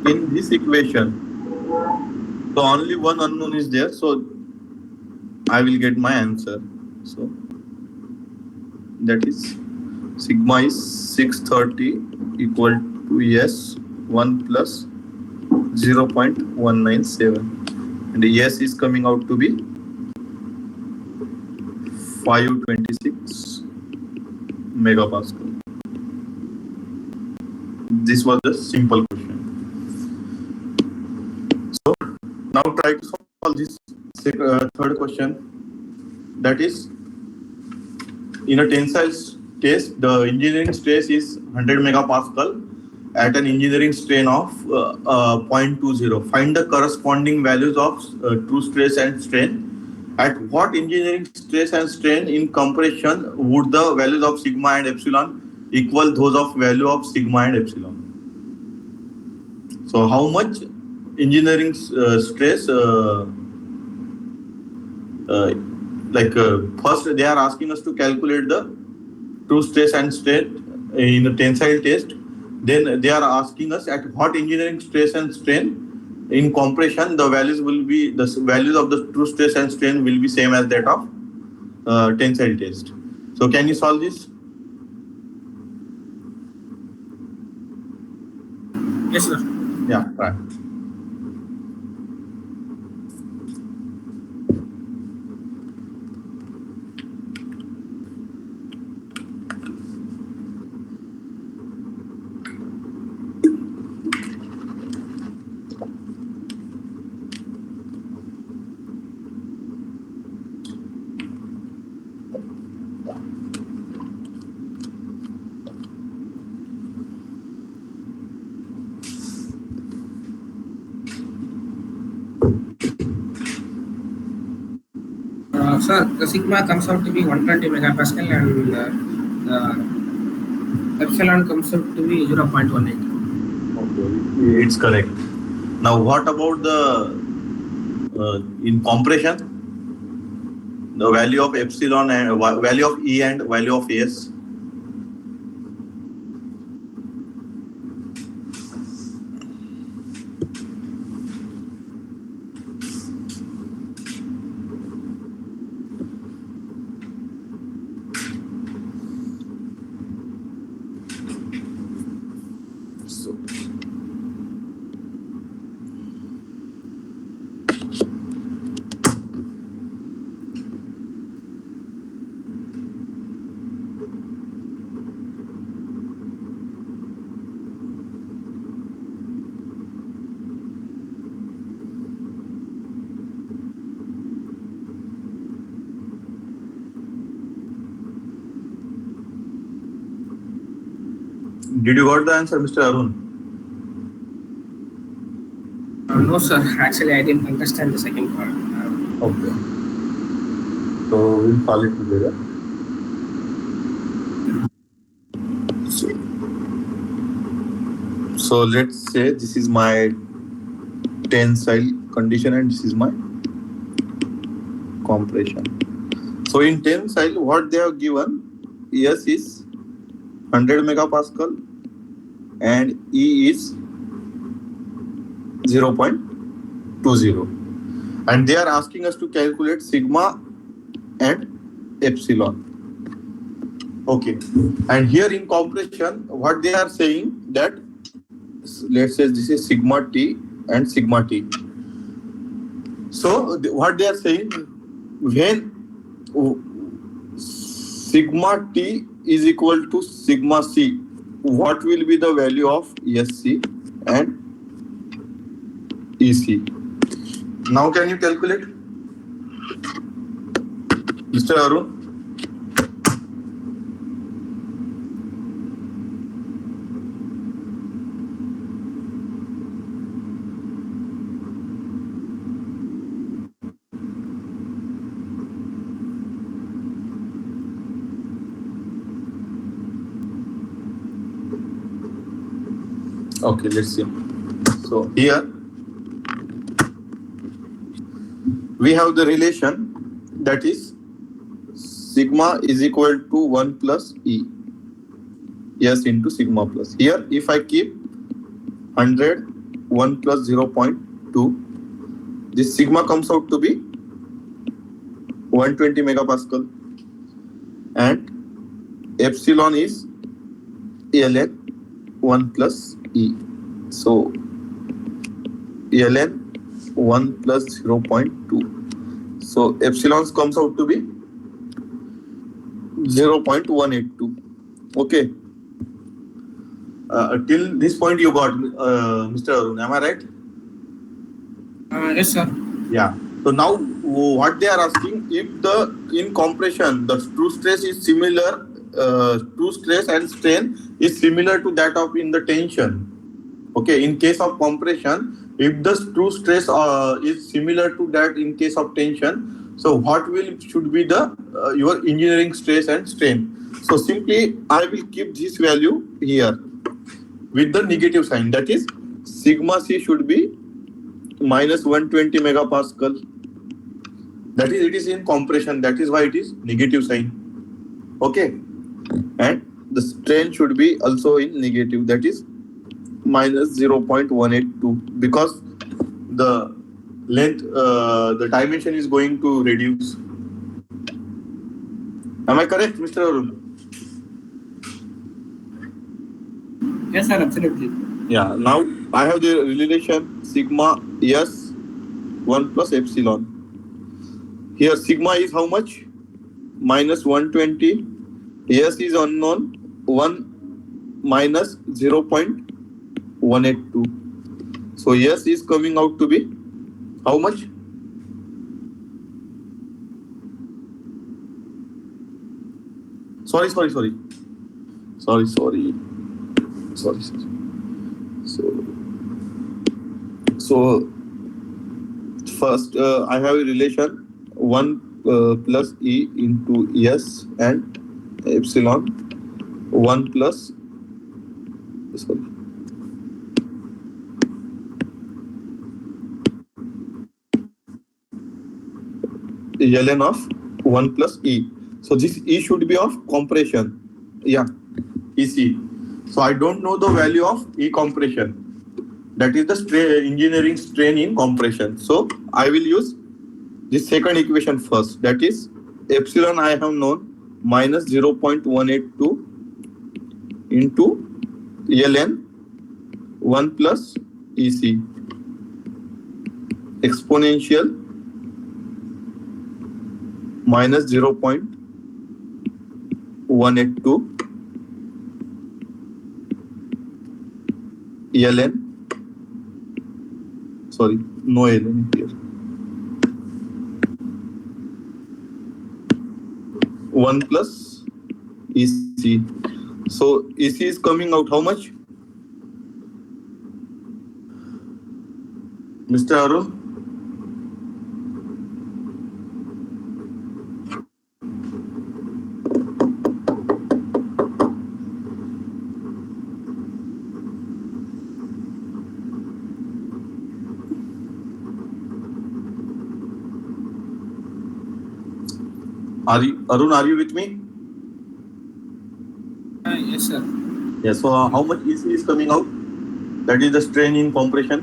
in this equation, so only one unknown is there, so I will get my answer. So that is sigma is 630 equal to S 1 plus 0.197 and S is coming out to be 526 megapascal. This was a simple question. So now try to solve this third question. That is, in a tensile test, the engineering stress is 100 megapascal at an engineering strain of 0.20. Find the corresponding values of true stress and strain. At what engineering stress and strain in compression would the values of sigma and epsilon equal those of value of sigma and epsilon? So how much engineering stress, first they are asking us to calculate the true stress and strain in a tensile test. Then they are asking us at what engineering stress and strain in compression the values will be, the values of the true stress and strain will be same as that of tensile test. So can you solve this? Yes, sir. Yeah, right. Sir, the sigma comes out to be 120 megapascal and the epsilon comes out to be 0.18. Okay, it's correct. Now what about the in compression, the value of epsilon and value of E and value of S? So did you got the answer, Mr. Arun? No, sir. Actually, I didn't understand the second part. Okay. So we'll solve it together. So let's say this is my tensile condition and this is my compression. So in tensile, what they have given, S is 100 megapascal and E is 0.20. And they are asking us to calculate sigma and epsilon. Okay. And here in compression, what they are saying that, let's say this is sigma T and sigma T. So what they are saying, when sigma T is equal to sigma C, what will be the value of SC and EC? Now can you calculate, Mr. Arun? Okay, let's see. So here we have the relation that is sigma is equal to 1 plus E, S into sigma plus. Here if I keep 100, 1 plus 0.2, this sigma comes out to be 120 megapascal and epsilon is ln 1 plus E. So ln 1 plus 0.2. So epsilon comes out to be 0.182. Okay. Till this point you got, Mr. Arun, am I right? Yes, sir. Yeah. So now what they are asking, if in compression the true stress is similar, true stress and strain is similar to that of in the tension. Okay. In case of compression, if the true stress is similar to that in case of tension, so what should be the your engineering stress and strain? So simply I will keep this value here with the negative sign. That is sigma C should be minus 120 megapascal. That is, it is in compression. That is why it is negative sign. Okay. And the strain should be also in negative. That is minus 0.182 because the length, the dimension is going to reduce. Am I correct, Mr. Arun? Yes, sir, absolutely. Yeah. Now I have the relation sigma S 1 plus epsilon. Here sigma is how much? Minus 120. S is unknown. 1 minus 0.182. So S is coming out to be how much? Sorry. So first I have a relation 1 plus E into S and epsilon 1 plus ln of 1 plus E. So this E should be of compression. Yeah, EC. So I don't know the value of E compression. That is the engineering strain in compression. So I will use this second equation first. That is epsilon I have known minus 0.182 into ln 1 plus EC exponential minus 0.182 ln, sorry, no ln here, 1 plus EC. So EC is coming out how much? Mr. Arun? Are you, Arun? Are you with me? Yes, sir. Yeah. So how much EC is coming out? That is the strain in compression.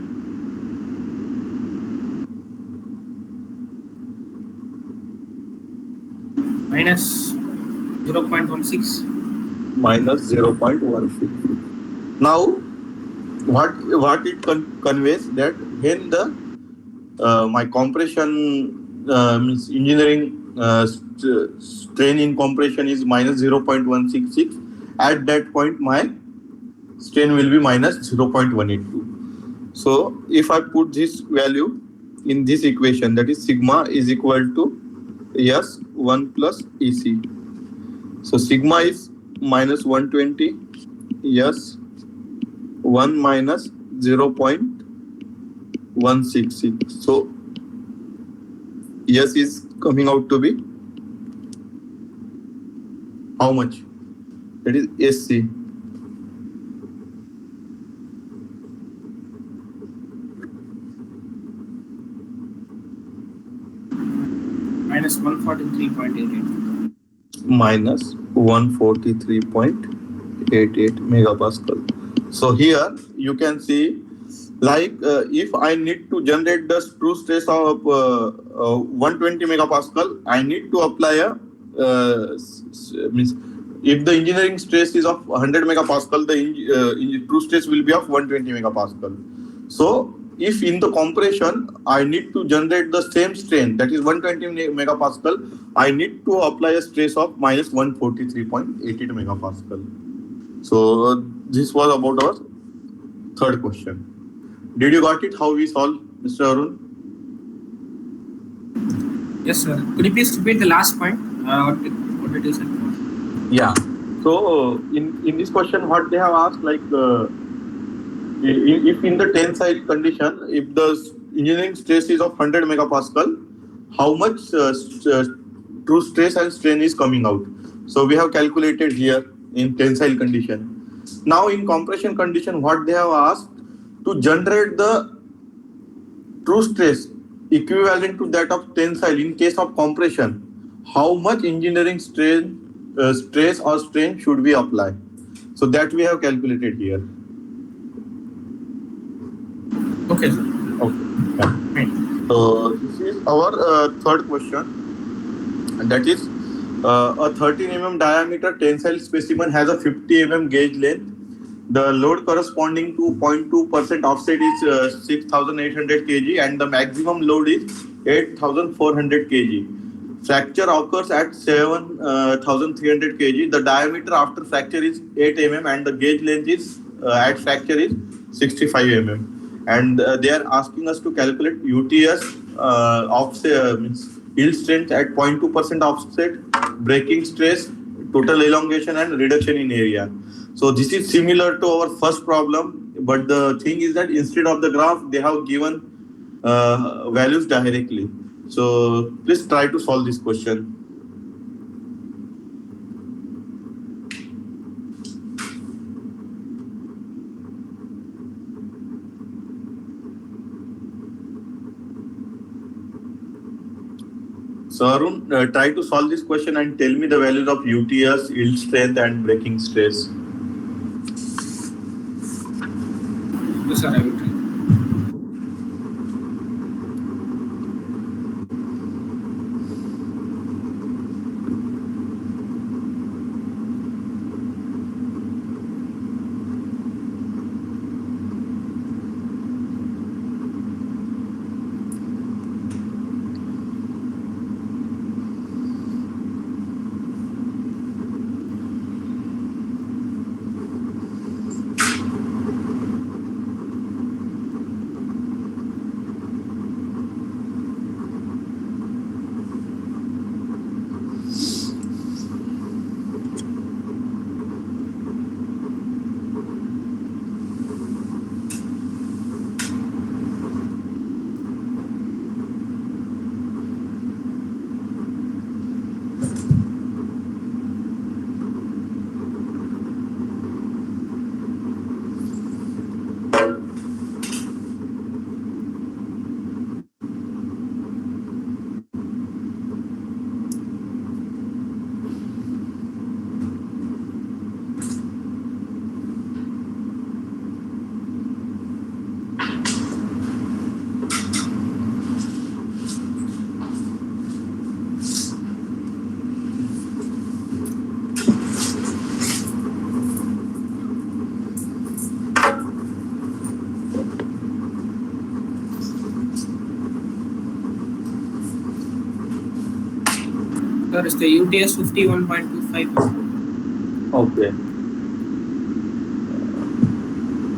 Minus 0.16. Minus 0.16. Now, what it conveys that when the my compression means engineering strain in compression is minus 0.166, at that point my strain will be minus 0.182. So if I put this value in this equation, that is sigma is equal to S1 plus EC. So sigma is minus 120, S1 minus 0.166. So S is coming out to be how much? That is SC. Minus 143.88. Minus 143.88 megapascal. So here you can see, like if I need to generate the true stress of 120 megapascal, I need to apply a means if the engineering stress is of 100 megapascal, the true stress will be of 120 megapascal. So if in the compression I need to generate the same strain, that is 120 megapascal, I need to apply a stress of minus 143.88 megapascal. So this was about our third question. Did you got it? How we solve, Mr. Arun? Yes, sir. Could you please repeat the last point? What did you say? Yeah. So in this question, what they have asked, like if in the tensile condition, if the engineering stress is of 100 megapascal, how much true stress and strain is coming out? So we have calculated here in tensile condition. Now in compression condition, what they have asked to generate the true stress equivalent to that of tensile in case of compression, how much engineering stress or strain should we apply? So that we have calculated here. Okay, sir. Okay. Yeah. So this is our third question, and that is a 13 diameter tensile specimen has a 50 gauge length. The load corresponding to 0.2% offset is 6,800 kg and the maximum load is 8,400 kg. Fracture occurs at 7,300 kg. The diameter after fracture is 8 and the gauge length is at fracture is 65 And they are asking us to calculate UTS offset means yield strength at 0.2% offset, breaking stress, total elongation and reduction in area. So this is similar to our first problem, but the thing is that instead of the graph, they have given values directly. So please try to solve this question. So Arun, try to solve this question and tell me the values of UTS, yield strength and breaking stress. Yes, sir. I will try. Sir, is the UTS 51.25%? Okay.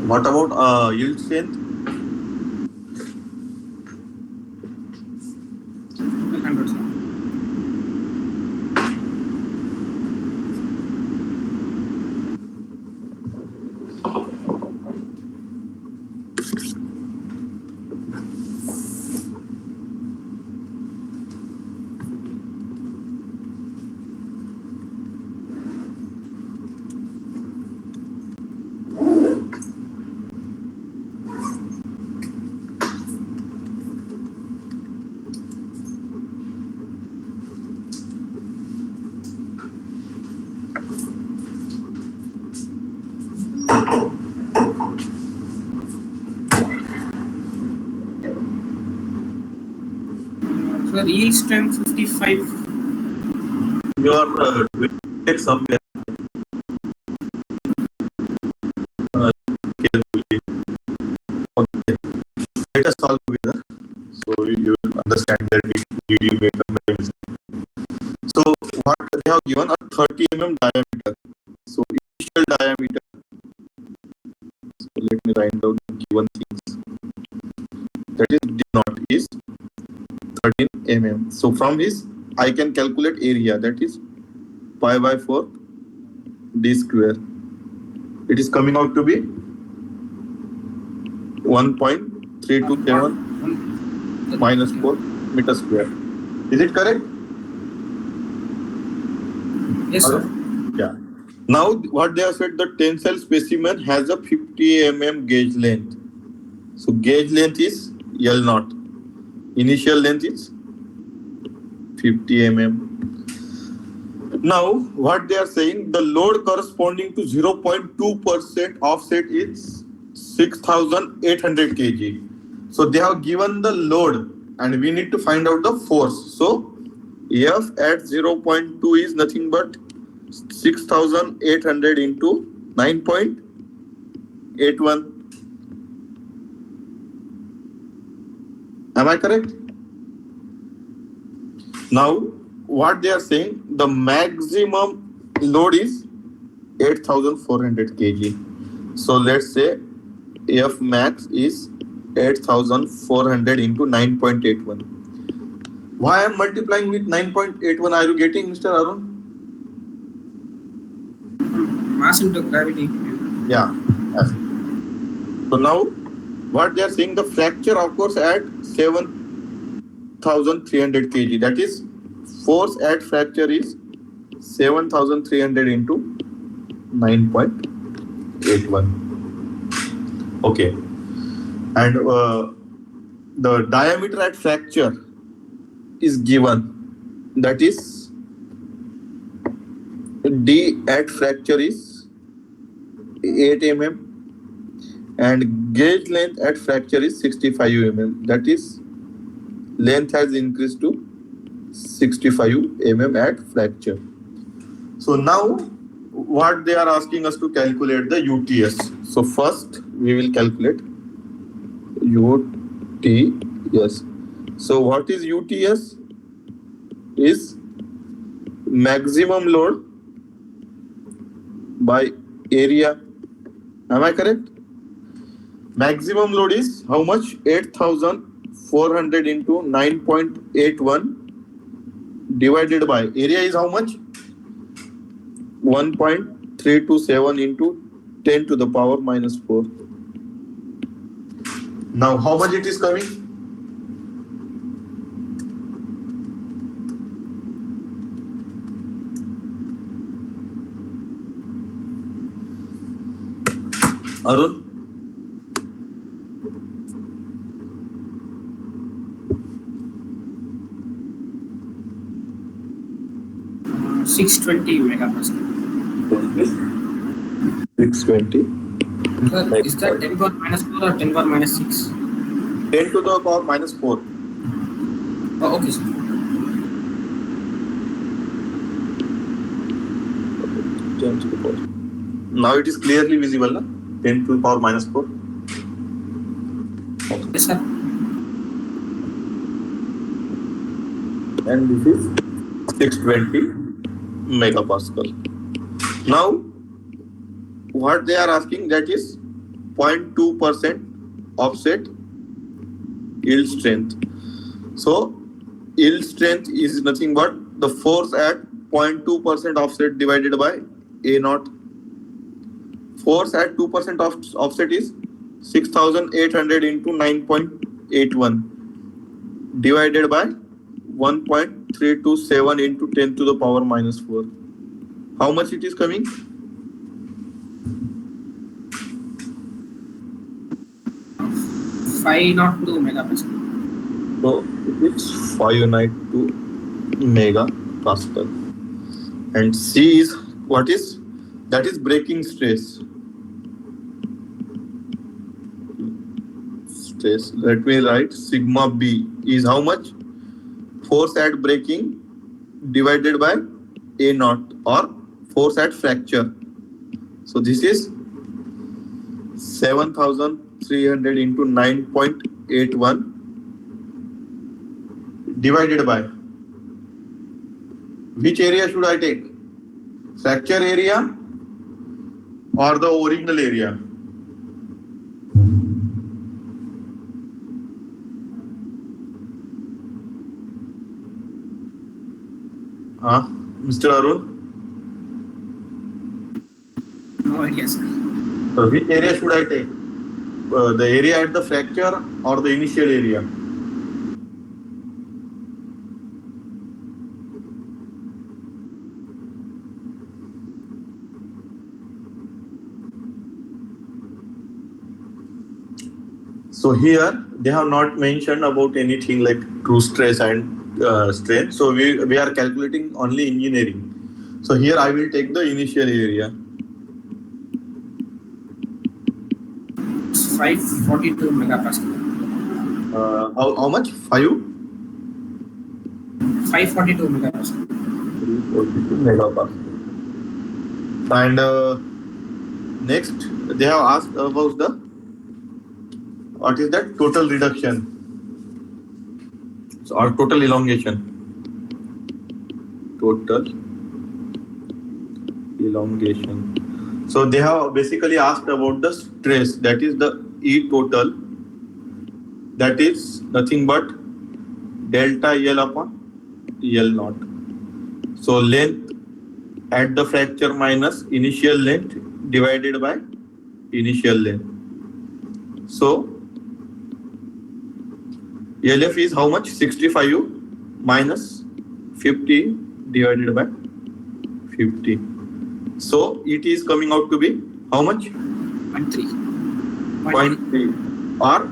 What about yield strength? 100, sir. Sir, yield strength 55. You are doing it somewhere carefully. Okay. Let us solve together. So you will understand that did you make a mistake. So what they have given a 30 diameter. So initial diameter. So let me write down the given things. That is D naught is 13 So from this I can calculate area, that is pi by 4 d square. It is coming out to be 1.327 minus 4 meter square. Is it correct? Yes, sir. Yeah. Now what they have said, the tensile specimen has a 50 gauge length. So gauge length is L naught. Initial length is 50 Now what they are saying, the load corresponding to 0.2% offset is 6,800 kg. So they have given the load and we need to find out the force. So F at 0.2 is nothing but 6,800 into 9.81. Am I correct? Now, what they are saying, the maximum load is 8,400 kg. So let's say F max is 8,400 into 9.81. Why I am multiplying with 9.81? Are you getting, Mr. Arun? Mass into gravity. Yeah. Yes. So now, what they are saying, the fracture occurs at 7,300 kg. That is, force at fracture is 7,300 into 9.81. Okay. And the diameter at fracture is given. That is, D at fracture is 8 and gauge length at fracture is 65 That is, length has increased to 65 at fracture. So now what they are asking us to calculate the UTS. So first we will calculate UTS. So what is UTS? Is maximum load by area. Am I correct? Maximum load is how much? 8,400 into 9.81 divided by area is how much? 1.327 into 10 to the power minus 4. Now how much it is coming? Arun? 620 megapascal. 620. Sir, is that 10 power minus 4 or 10 power minus 6? 10 to the power minus 4. Oh, okay, sir. 10 to the power. Now it is clearly visible, na? 10 to the power minus 4. Yes, sir. And this is 620 megapascal. Now, what they are asking, that is 0.2% offset yield strength. So, yield strength is nothing but the force at 0.2% offset divided by A naught. Force at 2% offset is 6,800 into 9.81 divided by 1.327 into 10 to the power minus 4. How much it is coming? 502 megapascal. So it is 592 megapascal. And C is what is? That is breaking stress. Let me write sigma B is how much? Force at breaking divided by A naught or force at fracture. So this is 7,300 into 9.81 divided by which area should I take? Fracture area or the original area? Mr. Arun? No idea, sir. So which area should I take? The area at the fracture or the initial area? So here they have not mentioned about anything like true stress and strain. So we are calculating only engineering. So here I will take the initial area. It's 542 megapascal. How much? 542 megapascal. 342 megapascal. And next they have asked about the what is that total reduction or total elongation. Total elongation. So they have basically asked about the stress, that is the E total, that is nothing but delta L upon L naught. So length at the fracture minus initial length divided by initial length. So LF is how much? 65 minus 50 divided by 50. So it is coming out to be how much? 0.3. 0.3 or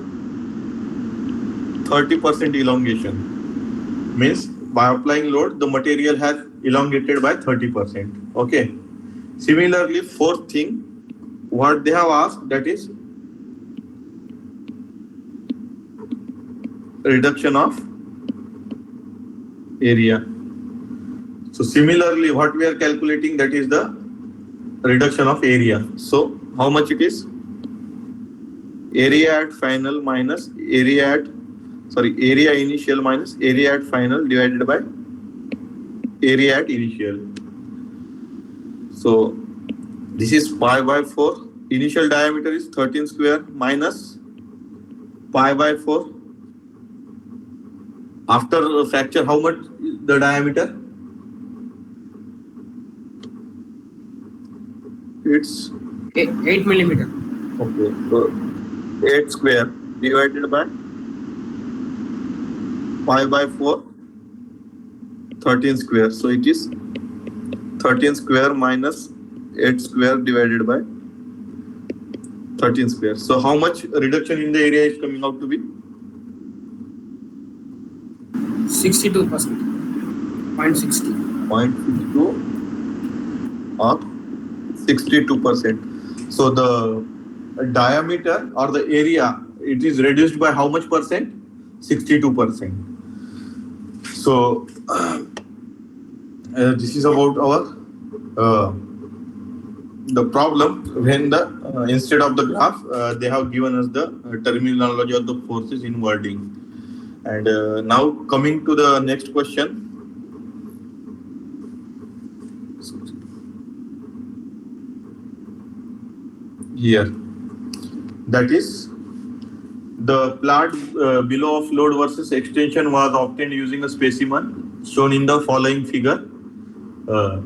30% elongation. Means by applying load, the material has elongated by 30%. Okay. Similarly, fourth thing, what they have asked, that is reduction of area. So similarly, what we are calculating, that is the reduction of area. So how much it is? Area at final minus area initial minus area at final divided by area at initial. So this is pi by 4. Initial diameter is 13 square minus pi by 4. After fracture, how much is the diameter? It's 8 millimeter. okay. So 8 square divided by pi by 4, 13 square. So it is 13 square minus 8 square divided by 13 square. So how much reduction in the area is coming out to be? 62%. 0.60. 0.62 or 62%. So the diameter or the area, it is reduced by how much percent? 62%. So this is about our the problem when the instead of the graph they have given us the terminology of the forces in wording. And now coming to the next question here, that is the plot below of load versus extension was obtained using a specimen shown in the following figure. Uh,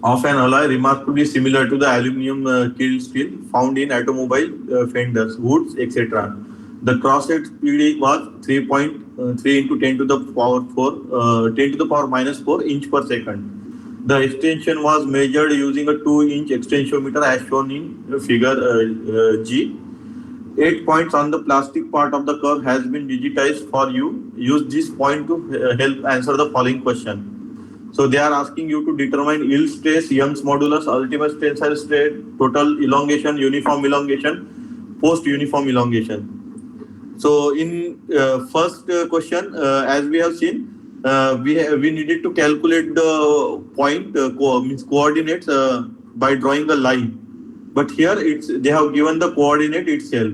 of an alloy remarkably similar to the aluminum killed steel found in automobile fenders, woods, etc. The cross-head speed was 3.3 into 10 to the power 4, 10 to the power minus 4 inch per second. The extension was measured using a 2-inch extensiometer as shown in figure G. 8 points on the plastic part of the curve has been digitized for you. Use this point to help answer the following question. So they are asking you to determine yield stress, Young's modulus, ultimate tensile stress, total elongation, uniform elongation, post uniform elongation. So in first question, as we have seen, we needed to calculate the point means coordinates by drawing a line. But here they have given the coordinate itself.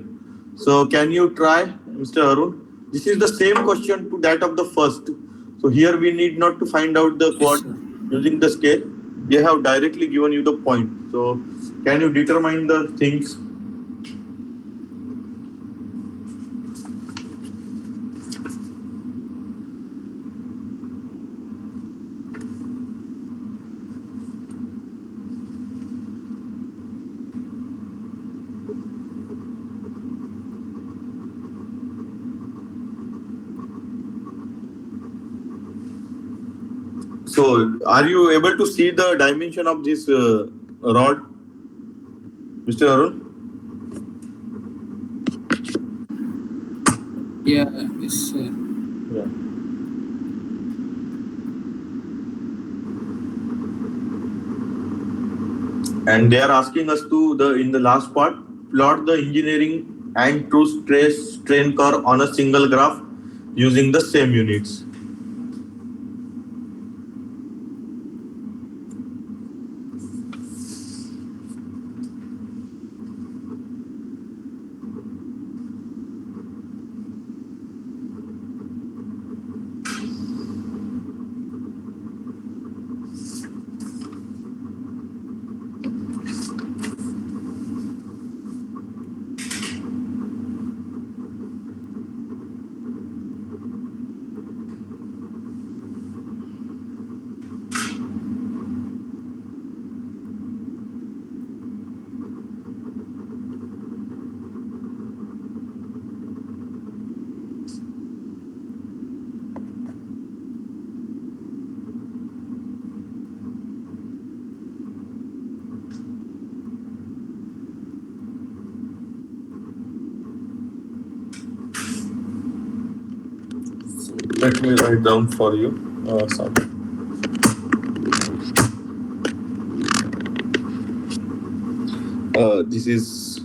So can you try, Mr. Arun? This is the same question to that of the first. So here we need not to find out the coordinate using the scale. They have directly given you the point. So can you determine the things? So, are you able to see the dimension of this rod, Mr. Arun? Yeah, yes, sir. Yeah. And they are asking us to in the last part plot the engineering and true stress strain curve on a single graph using the same units. Let me write down for you some. This is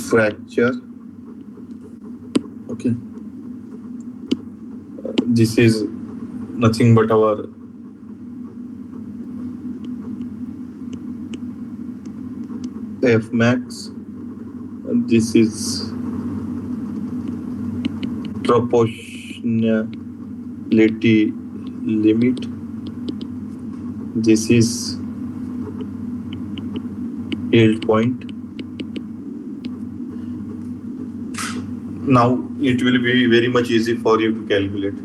fracture. Okay. This is nothing but our F max. This is proportionality limit. This is yield point. Now it will be very much easy for you to calculate.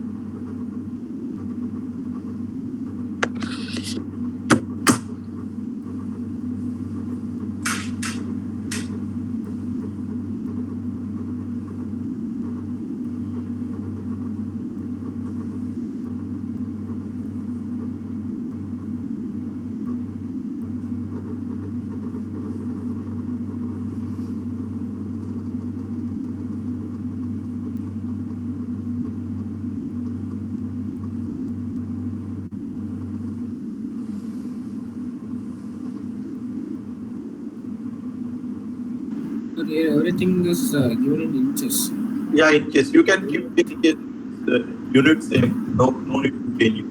Everything is given in inches. Yeah, in case you can keep the unit same. No need to change it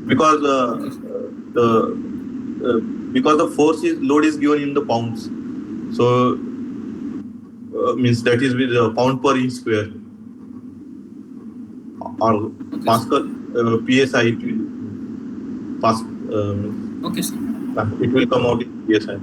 because Okay. the because the load is given in the pounds. So means that is with pound per inch square or Okay, sir. Pascal PSI. Pas, Okay, sir. it will come out in PSI.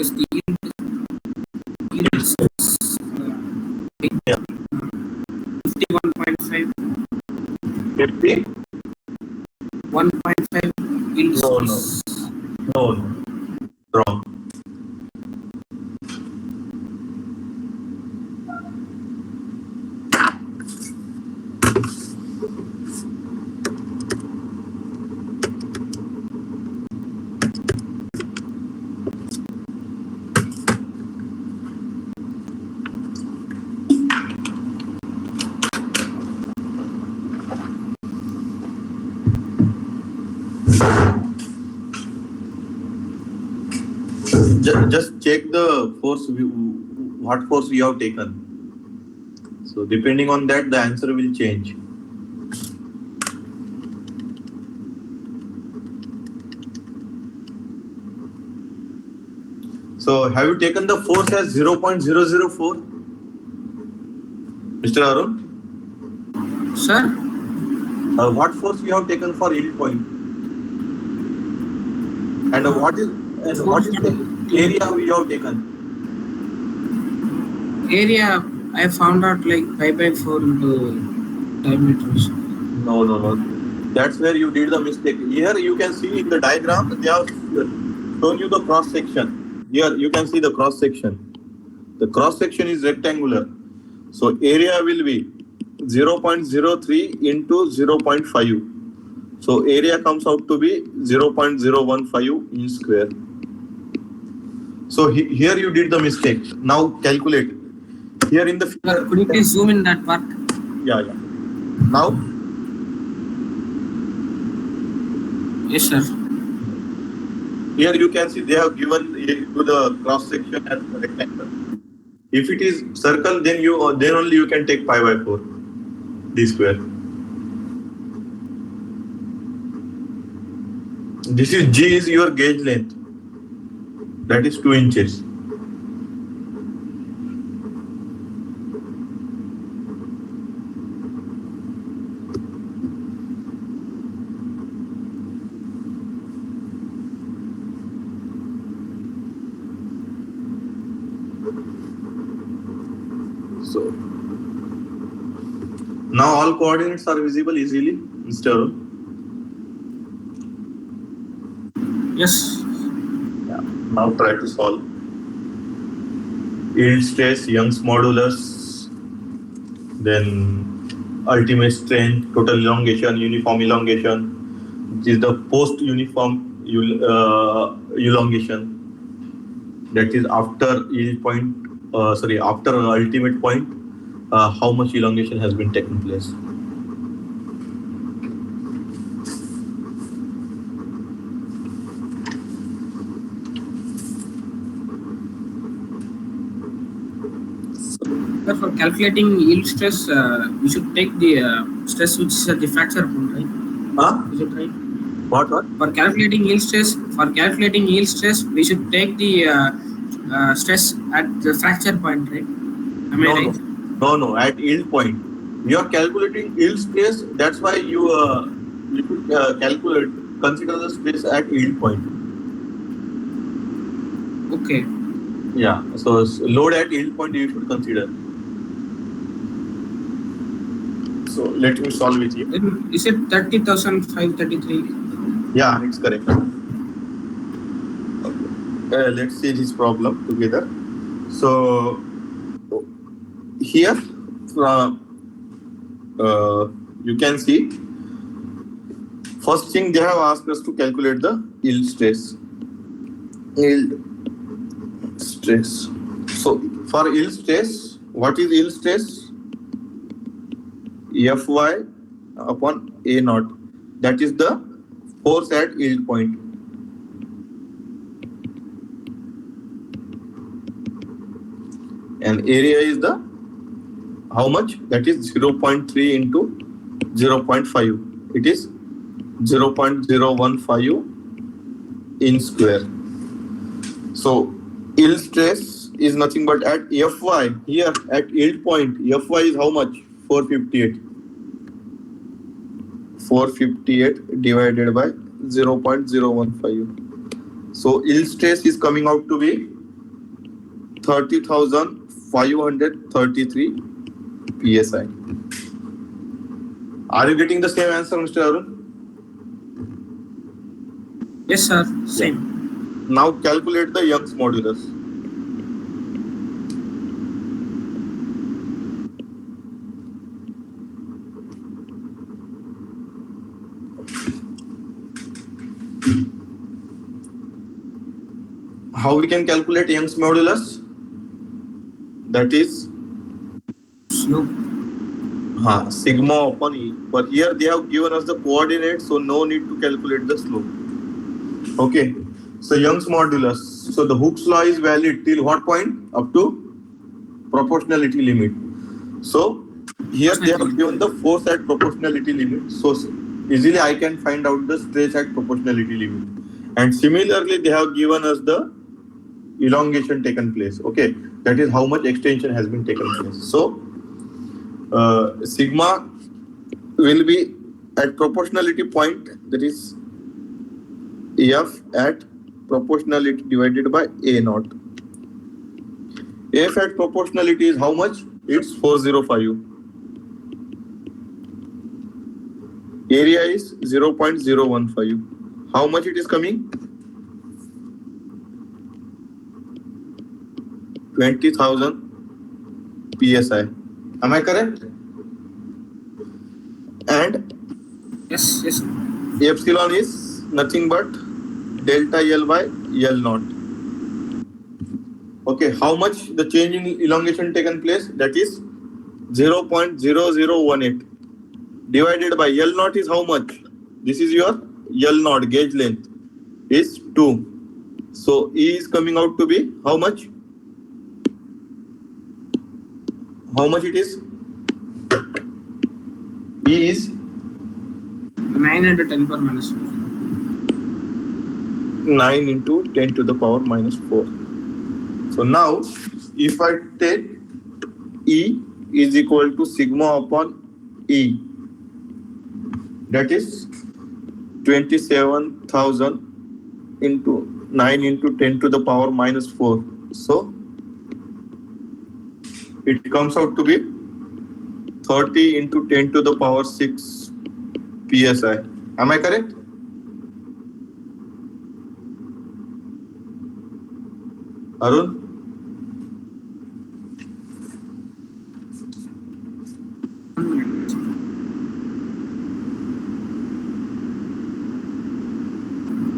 Is the yield Yeah. 51.5. 50? 1.5 yield No, no, stress. no. Wrong. Just check the force, what force we have taken. So depending on that, the answer will change. So have you taken the force as 0.004, Mr. Arun? Sir, What force you have taken for yield point? And what is the area we have taken? area I found out like 5/4 into diameters. No, no, no. That's where you did the mistake. Here you can see in the diagram, they have shown you the cross section. Here you can see the cross section. The cross section is rectangular. So area will be 0.03 into 0.5. So area comes out to be 0.015 inch square. So here you did the mistake. Now calculate. Here in the figure. Could you please zoom in that part? Yeah. Now? Yes, sir. Here you can see they have given to the cross section as rectangle. If it is circle, then only you can take 5/4 d square. This is G is your gauge length. That is 2 inches. So now all coordinates are visible easily, Mr. Arun? Yes. Yeah. Now try to solve. Yield stress, Young's modulus, then ultimate strength, total elongation, uniform elongation, which is the post-uniform elongation. That is after yield point, after ultimate point, how much elongation has been taken place. Sir, for calculating yield stress, we should take the stress which is at the fracture point, right? Huh? Is it right? What? For calculating yield stress, we should take the stress at the fracture point, right? Am I right? No. At yield point, you are calculating yield stress. That's why you should consider the stress at yield point. Okay. Yeah. So load at yield point you should consider. So let me solve with you. Then is it 30,533? Yeah, it's correct. let's see this problem together. So here, uh, you can see first thing they have asked us to calculate the yield stress. Yield stress. So for yield stress, what is yield stress? Fy upon A naught. That is the force at yield point. And area is the how much? That is 0.3 into 0.5. It is 0.015 in square. So yield stress is nothing but at Fy here at yield point. Fy is how much? 458. 458 divided by 0.015. So yield stress is coming out to be 30,533 psi. Are you getting the same answer, Mr. Arun? Yes, sir. Same. Now calculate the Young's modulus. How we can calculate Young's modulus? That is Slope. sigma upon E. But here they have given us the coordinates, so no need to calculate the slope. Okay. So Young's modulus. So the Hooke's law is valid till what point? Up to proportionality limit. So here they have given the force at proportionality limit. So easily I can find out the stress at proportionality limit. And similarly, they have given us the elongation taken place. Okay, that is how much extension has been taken place. So sigma will be at proportionality point, that is F at proportionality divided by A naught. F at proportionality is how much? It's 405. Area is 0.015. How much it is coming? 20,000 psi. Am I correct? And Yes, yes. epsilon is nothing but delta L by L naught. Okay, how much the change in elongation taken place? That is 0.0018 divided by L naught is how much? This is your L naught gauge length is 2. So E is coming out to be how much? How much it is? E is 9 into 10 power minus 4. 9 into 10 to the power minus 4. So now, if I take E is equal to sigma upon E, that is 27,000 into 9 into 10 to the power minus 4. So it comes out to be 30 into 10 to the power 6 psi. Am I correct? Arun?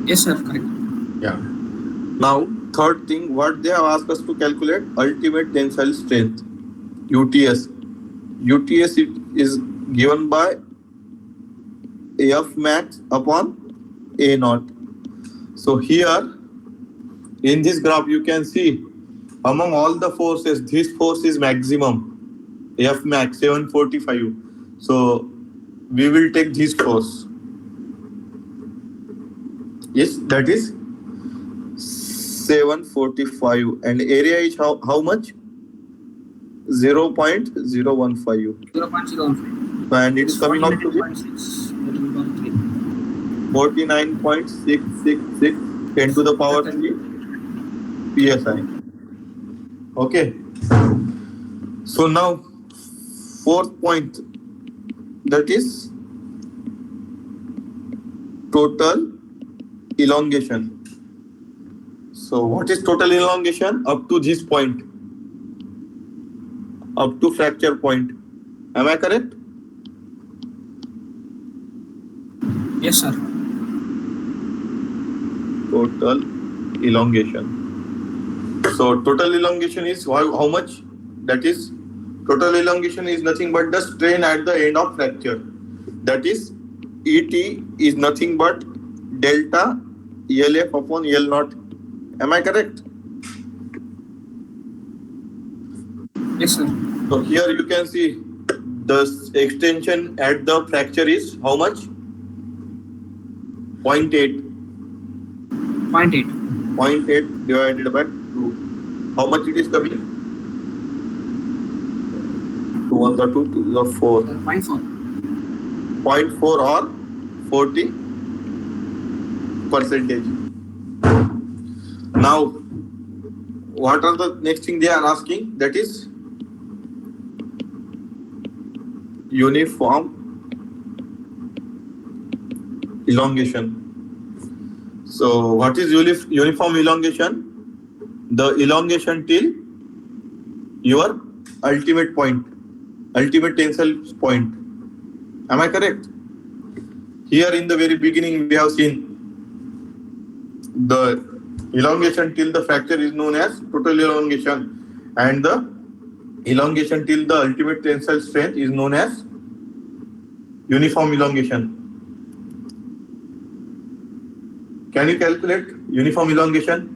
Yes, sir. Correct. Yeah. Now, third thing, what they have asked us to calculate ultimate tensile strength, UTS. UTS is given by F max upon A naught. So here in this graph you can see among all the forces this force is maximum, F max 745. So we will take this force. Yes, that is 745 and area is how much? 0.015. 0.015. And it is coming out to be 49.6. 49.666 10 to the power 3 psi. Okay. So now fourth point, that is total elongation. So what is total elongation? Up to this point, up to fracture point. Am I correct? Yes, sir. Total elongation. So total elongation is how much? That is, total elongation is nothing but the strain at the end of fracture. That is, ET is nothing but delta ELF upon L naught. Am I correct? Yes, sir. So here you can see the extension at the fracture is how much? 0.8. 0.8. 0.8 divided by 2. How much it is coming? 2 1 the 2, 2 the 4. 0.4. 0.4 or 40 percentage. Now, what are the next thing they are asking? That is uniform elongation. So, what is uniform elongation? The elongation till your ultimate point, ultimate tensile point. Am I correct? Here in the very beginning, we have seen the elongation till the fracture is known as total elongation, and the elongation till the ultimate tensile strength is known as uniform elongation. Can you calculate uniform elongation?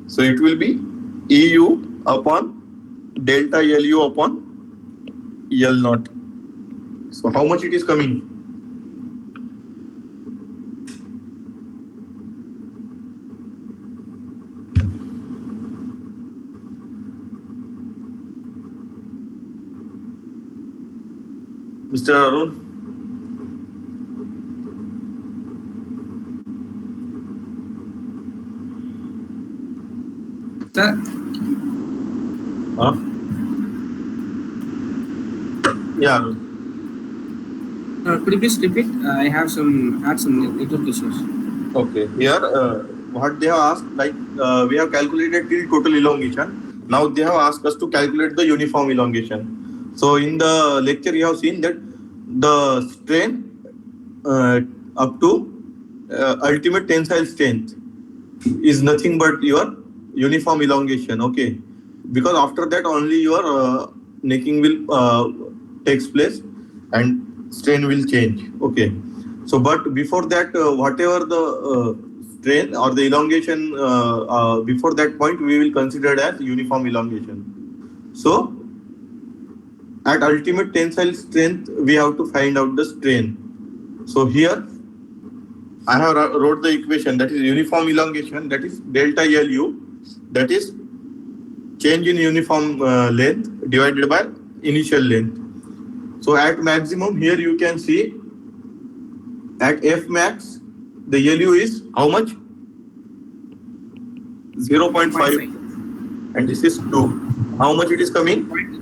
So it will be EU upon delta LU upon L naught. So how much it is coming? Mr. Arun? Sir, Huh? Yeah, Arun. could you please repeat? I had some network issues. Okay. Here, what they have asked, like we have calculated till total elongation. Now they have asked us to calculate the uniform elongation. So in the lecture, you have seen that the strain up to ultimate tensile strength is nothing but your uniform elongation. Okay, because after that only your necking will takes place and strain will change. Okay, so but before that, whatever the strain or the elongation before that point, we will consider as uniform elongation. So at ultimate tensile strength, we have to find out the strain. So here I have wrote the equation, that is uniform elongation, that is delta LU, that is change in uniform length divided by initial length. So at maximum, here you can see at F max, the LU is how much? 0.5, and this is 2. How much it is coming? 0.25.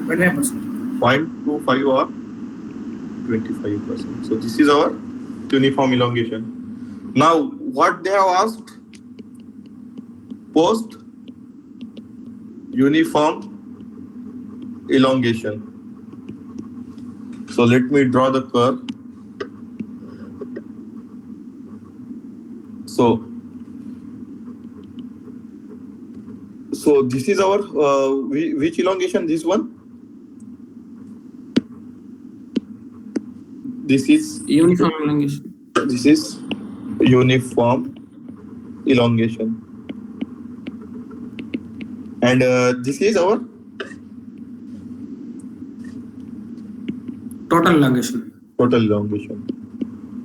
25%. 0.25 or 25%. So this is our uniform elongation. Now, what they have asked? Post uniform elongation. So let me draw the curve. So this is our which elongation? This one. This is Uniform elongation. This is uniform elongation, and this is our Total elongation. Total elongation.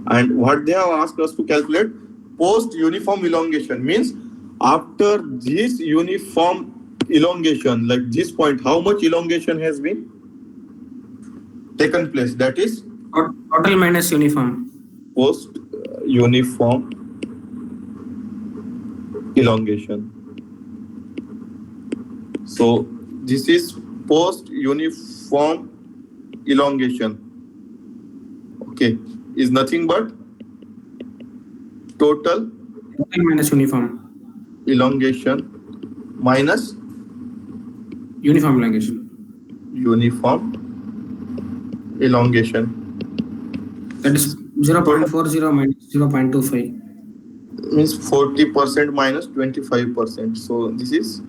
And what they have asked us to calculate post uniform elongation means after this uniform elongation, like this point, how much elongation has been taken place? That is total minus uniform. Post uniform elongation. So this is post uniform elongation. Okay, is nothing but total minus uniform elongation minus uniform elongation. uniform elongation. That is 0.40 minus 0.25. Means 40% minus 25%. So this is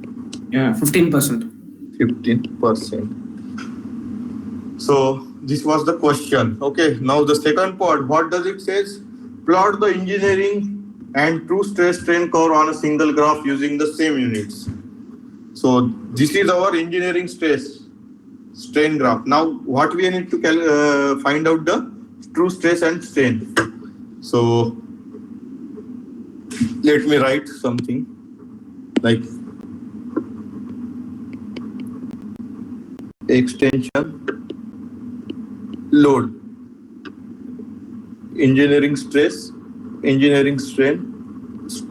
Yeah, 15%. 15%. So this was the question. Okay, now the second part. What does it says? Plot the engineering and true stress strain curve on a single graph using the same units. So this is our engineering stress strain graph. Now what we need to find out the true stress and strain. So let me write something like extension load, engineering stress, engineering strain,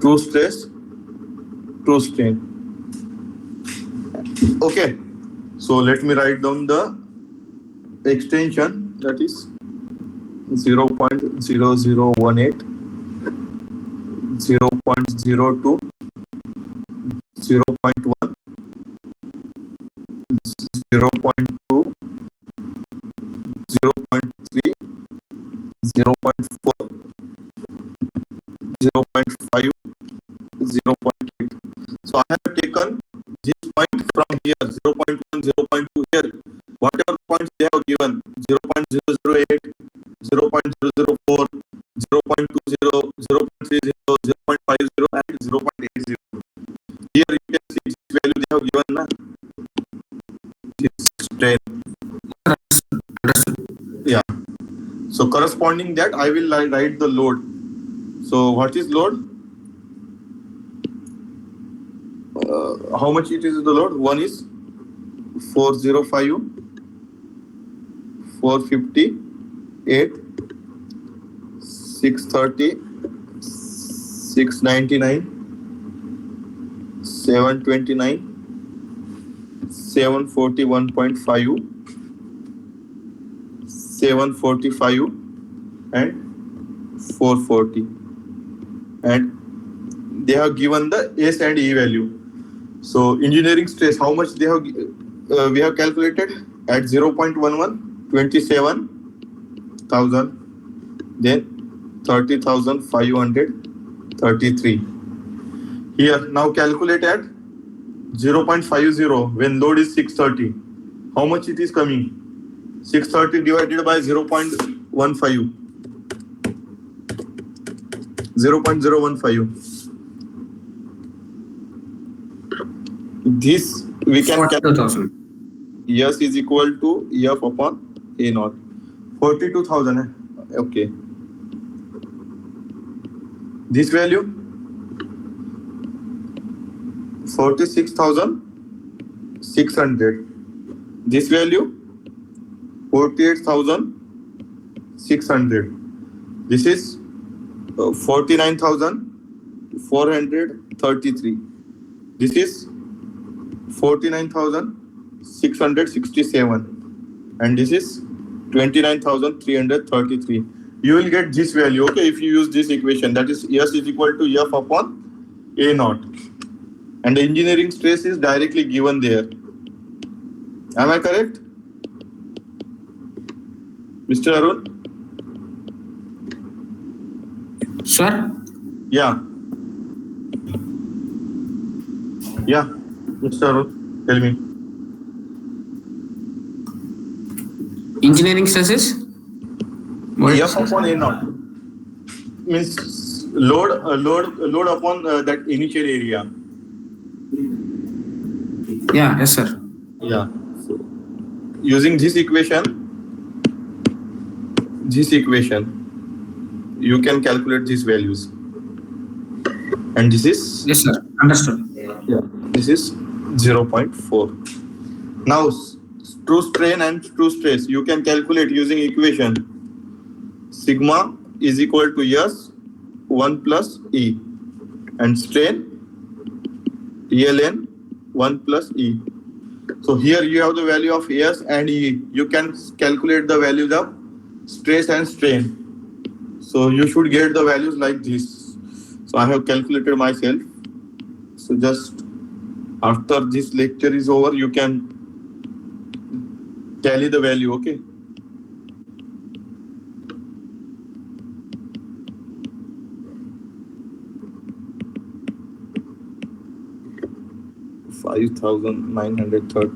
true stress, true strain. Okay, so let me write down the extension, that is 0.0018, 0.02, 0.1, 0.2, 0.3, 0.4, 0.5, 0.8. So I have taken this point from here, 0.1, 0.2 here. Whatever points they have given, 0.008, 0.004, 0.20, 0.30, 0.50, and 0.80. Here you can see this value they have given. This 10. Yeah. So corresponding that, I will write the load. So what is load? How much it is the load? One is 405, 458, 630, 699, 729, 741.5, 745, and 440. And they have given the S and E value. So engineering stress, how much they have we have calculated at 0.11, 27,000, then 30,533. Here now calculate at 0.50 when load is 630. How much it is coming? 630 divided by 0.15. 0.015. This we can calculate. S is equal to F upon A naught. 42,000. Okay. This value 46,600. This value 48,600. This is 49,433. This is 49,667, and this is 29,333. You will get this value, okay, if you use this equation, that is S is equal to F upon A naught. And the engineering stress is directly given there. Am I correct? Mr. Arun? Sir? Yeah. Yeah. Mr. Arun, tell me. Engineering stresses? F upon A naught means load upon that initial area. Yeah, yes, sir. Yeah. So, using this equation, you can calculate these values. And this is? Yes, sir. Understood. Yeah. This is 0.4. Now, true strain and true stress, you can calculate using equation. Sigma is equal to S 1 plus E. And strain, ELN 1 plus E. So here you have the value of S and E. You can calculate the values of stress and strain. So you should get the values like this. So I have calculated myself. So just after this lecture is over, you can tally the value. Okay. 5,930.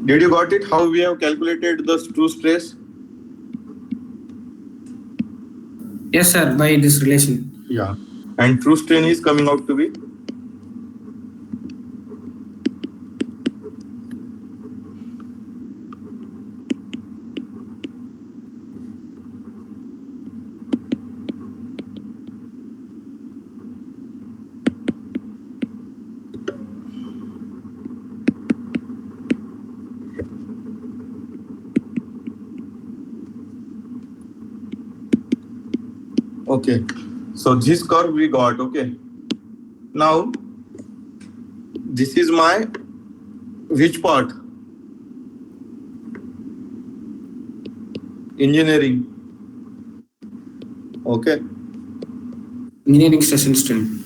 Did you got it? How we have calculated the true stress? Yes, sir, by this relation. Yeah. And true strain is coming out to be okay. So this curve we got. Okay. Now this is my which part? Engineering. Okay. Engineering stress and strain.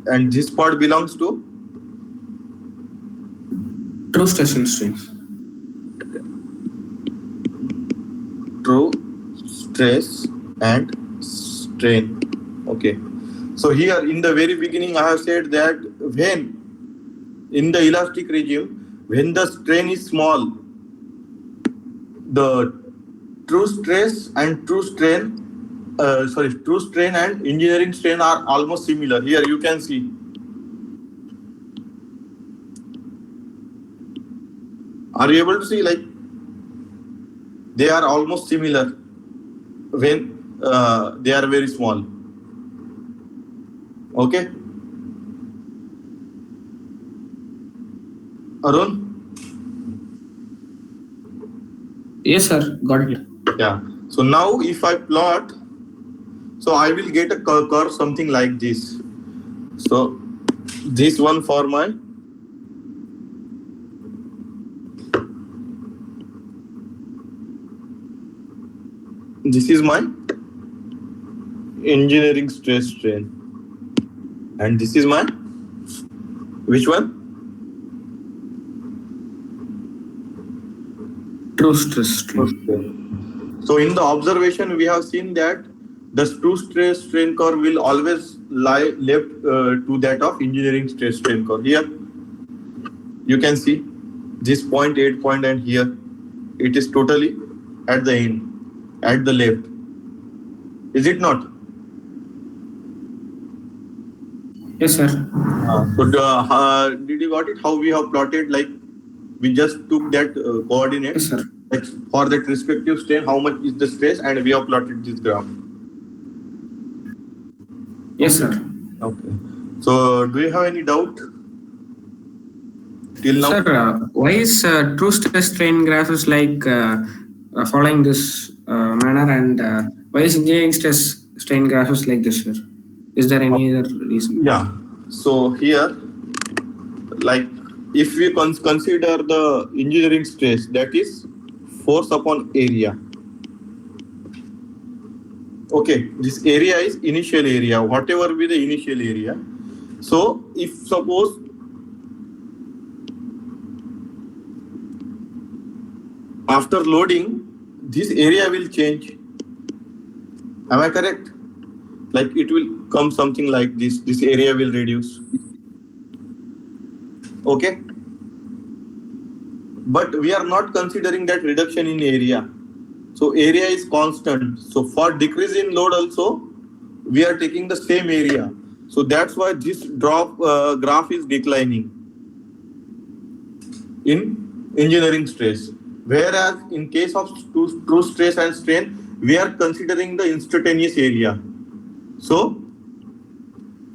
And this part belongs to True stress and strain. true stress and strain. Okay. So here in the very beginning, I have said that when in the elastic regime, when the strain is small, the true stress and true strain, true strain and engineering strain are almost similar. Here you can see. Are you able to see? Like they are almost similar when they are very small. Okay. Arun? Yes, sir, got it. Yeah. So now if I plot, so I will get a curve something like this. So this one for my this is my engineering stress strain. And this is my which one? True stress strain. So in the observation, we have seen that the true stress strain curve will always lie left to that of engineering stress strain curve. Here you can see this point, 8 point, and here it is totally at the end, at the left. Is it not? Yes, sir. So did you got it? How we have plotted? Like we just took that coordinate. Yes, sir. Like for that respective strain, how much is the stress, and we have plotted this graph. Yes, sir. Okay. So do you have any doubt till now? Sir, why is true stress strain graph is like following this manner, and why is engineering stress strain graph is like this, sir? Is there any other reason? Yeah. So here, like if we consider the engineering stress, that is force upon area. Okay, this area is initial area, whatever be the initial area. So if suppose after loading, this area will change. Am I correct? Like it will come something like this. This area will reduce. Okay. But we are not considering that reduction in area. So area is constant. So for decrease in load also, we are taking the same area. So that's why this graph is declining in engineering stress. Whereas in case of true stress and strain, we are considering the instantaneous area. So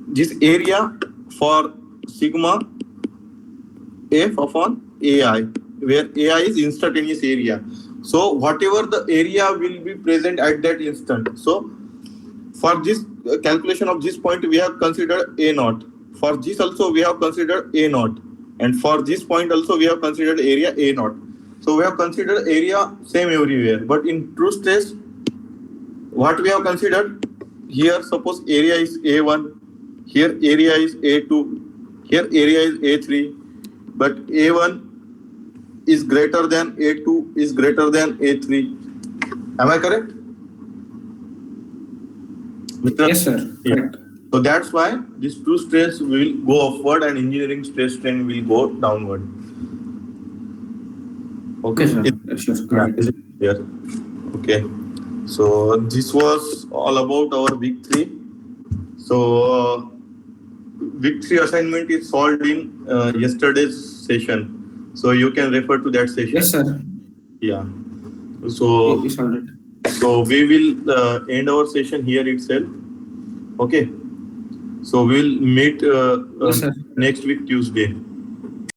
this area for sigma F upon AI, where AI is instantaneous area. So whatever the area will be present at that instant. So for this calculation of this point, we have considered A naught. For this also we have considered A naught. And for this point also we have considered area A naught. So we have considered area same everywhere, but in true stress, what we have considered here, suppose area is A1, here area is A2, here area is A3, but A1 is greater than A2 is greater than A3. Am I correct? Yes, sir. Yeah. Correct. So that's why this true stress will go upward and engineering stress strain will go downward. Okay, sir. It- Yes, sir. yeah, Got it. is it clear? Okay. So this was all about our week 3. So week 3 assignment is solved in yesterday's session. So you can refer to that session. Yes, sir. Yeah. So We solved it. we will end our session here itself. Okay. So we'll meet Yes, sir. next week Tuesday.